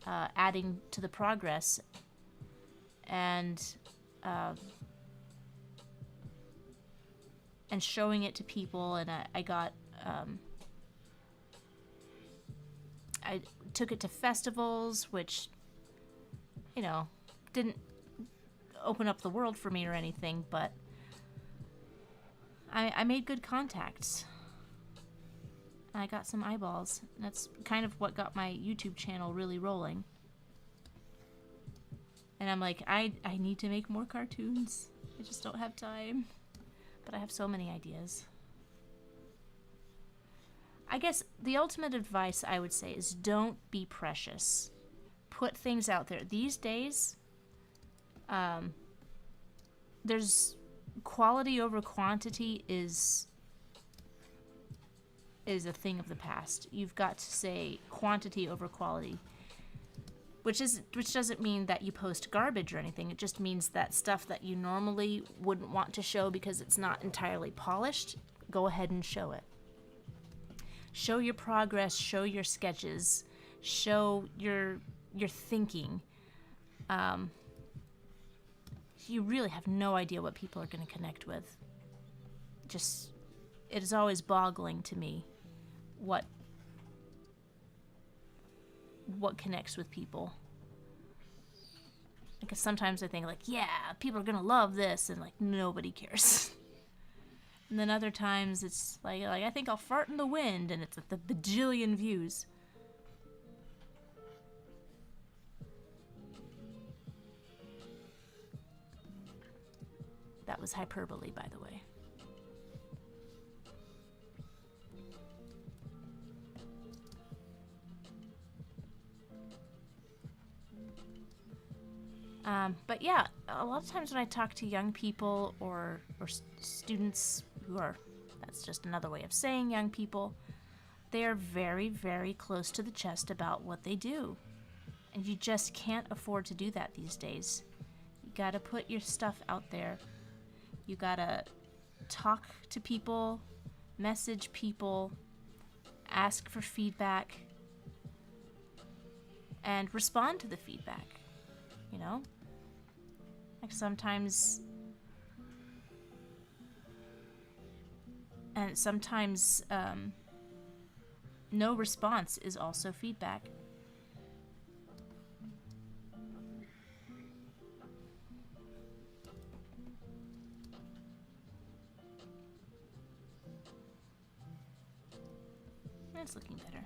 S1: adding to the progress and showing it to people. And I got... I took it to festivals, which, you know, didn't open up the world for me or anything, but I made good contacts. I got some eyeballs. That's kind of what got my YouTube channel really rolling. And I'm like, I need to make more cartoons. I just don't have time. But I have so many ideas. I guess the ultimate advice I would say is don't be precious. Put things out there. These days, there's quality over quantity is a thing of the past. You've got to say quantity over quality, which doesn't mean that you post garbage or anything. It just means that stuff that you normally wouldn't want to show because it's not entirely polished, go ahead and show it. Show your progress, show your sketches, show your thinking. You really have no idea what people are going to connect with. It is always boggling to me what connects with people. Because sometimes I think like, yeah, people are going to love this, and like nobody cares. And then other times it's like I think I'll fart in the wind, and it's at the bajillion views. That was hyperbole, by the way. But yeah, a lot of times when I talk to young people or students who are, that's just another way of saying young people, they are very, very close to the chest about what they do. And you just can't afford to do that these days. You gotta put your stuff out there. You gotta talk to people, message people, ask for feedback, and respond to the feedback, you know? Like sometimes no response is also feedback. That's looking better.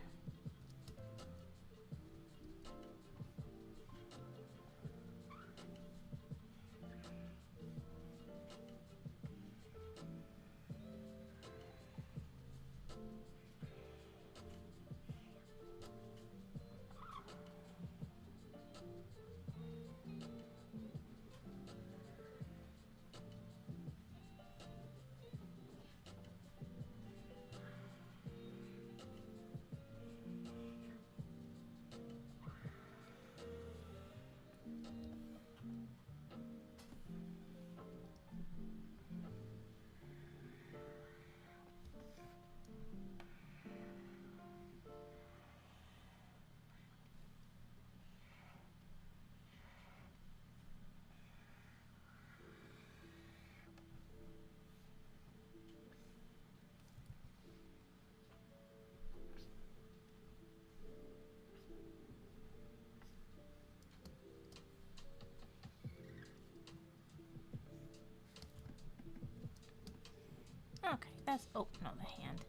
S1: Okay, that's, oh, no, the hand.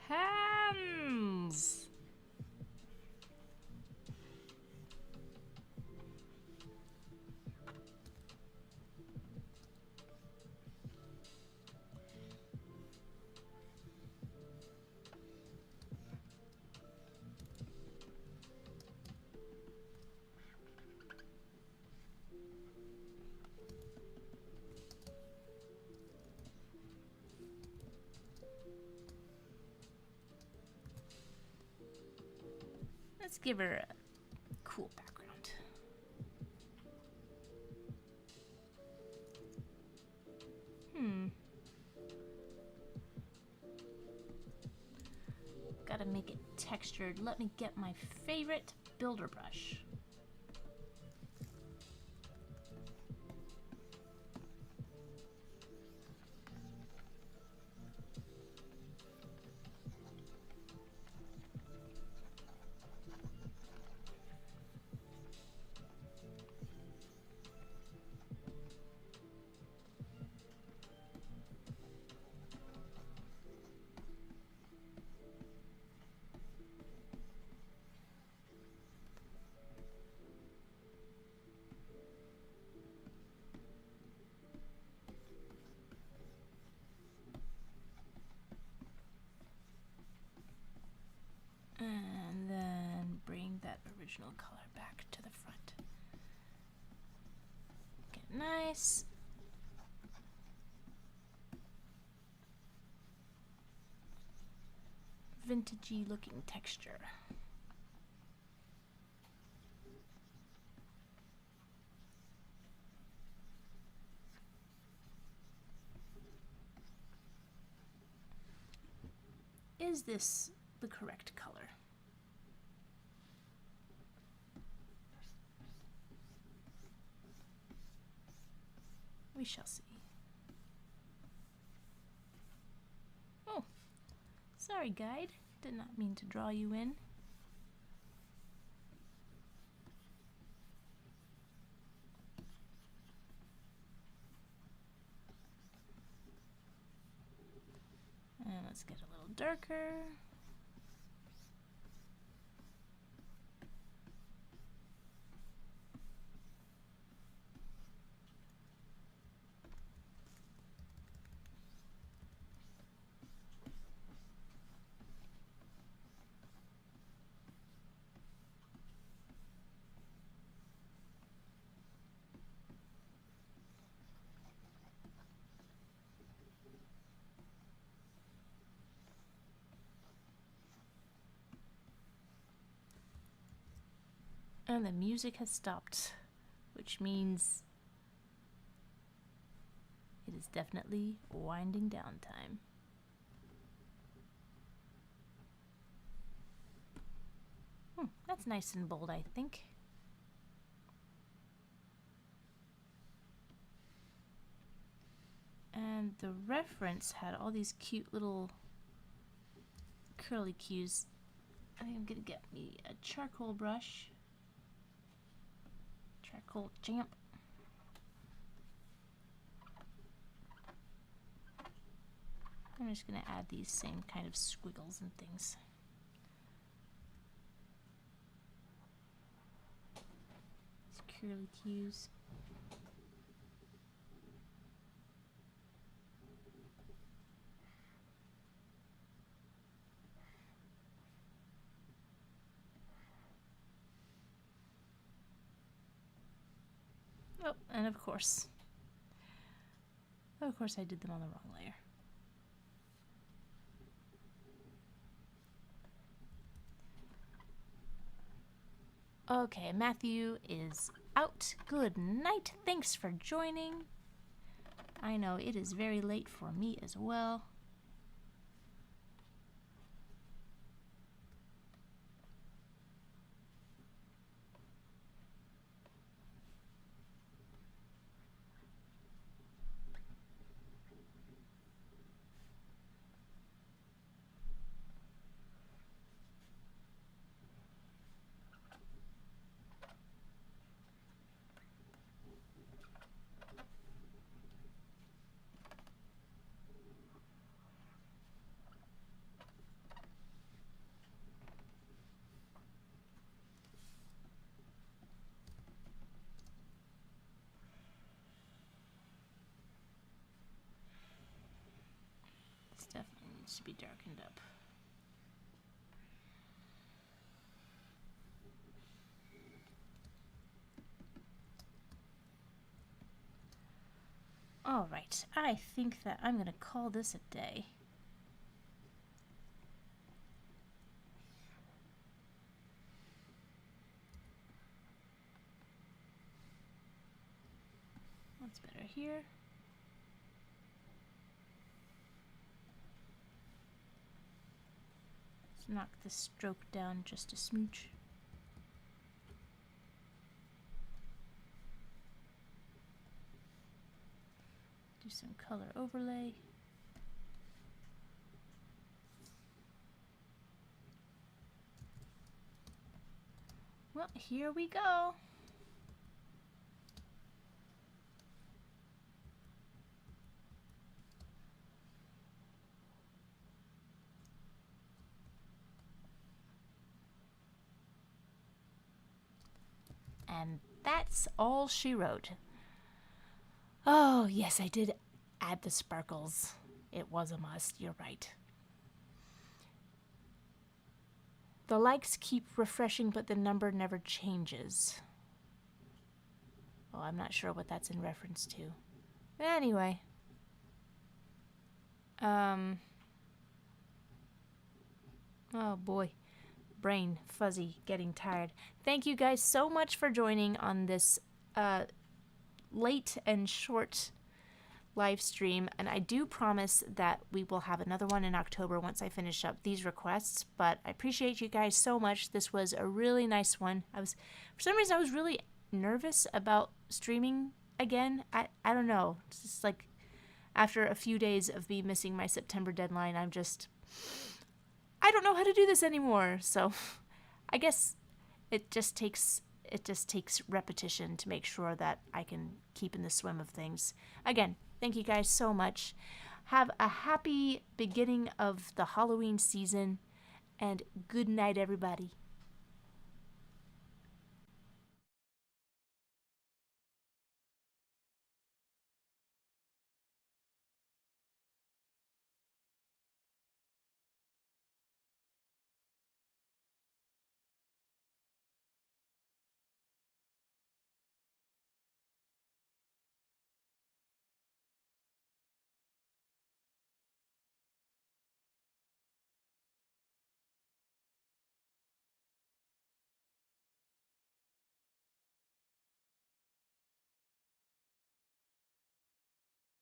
S1: Hands! Let's give her a cool background. Gotta make it textured. Let me get my favorite builder brush. And then bring that original color back to the front. Get nice. Vintagey looking texture. Is this the correct color? We shall see. Oh, sorry, guide. Did not mean to draw you in. And let's get a little darker. And the music has stopped, which means it is definitely winding down time. That's nice and bold, I think. And the reference had all these cute little curly cues. I think I'm gonna get me a charcoal brush. Charcoal champ. I'm just gonna add these same kind of squiggles and things. These curly cues. Oh, and of course I did them on the wrong layer. Okay, Matthew is out. Good night. Thanks for joining. I know it is very late for me as well. This definitely needs to be darkened up. All right, I think that I'm gonna call this a day. That's better here. Let's knock the stroke down just a smooch. Do some color overlay. Well, here we go. And that's all she wrote. Oh, yes, I did add the sparkles. It was a must, you're right. The likes keep refreshing, but the number never changes. Oh, I'm not sure what that's in reference to. Anyway. Oh boy. Brain fuzzy, getting tired. Thank you guys so much for joining on this late and short live stream, and I do promise that we will have another one in October once I finish up these requests. But I appreciate you guys so much. This was a really nice one. For some reason I was really nervous about streaming again. I don't know. It's just like after a few days of me missing my September deadline, I don't know how to do this anymore. So I guess it just takes repetition to make sure that I can keep in the swim of things. Again, thank you guys so much. Have a happy beginning of the Halloween season, and good night, everybody.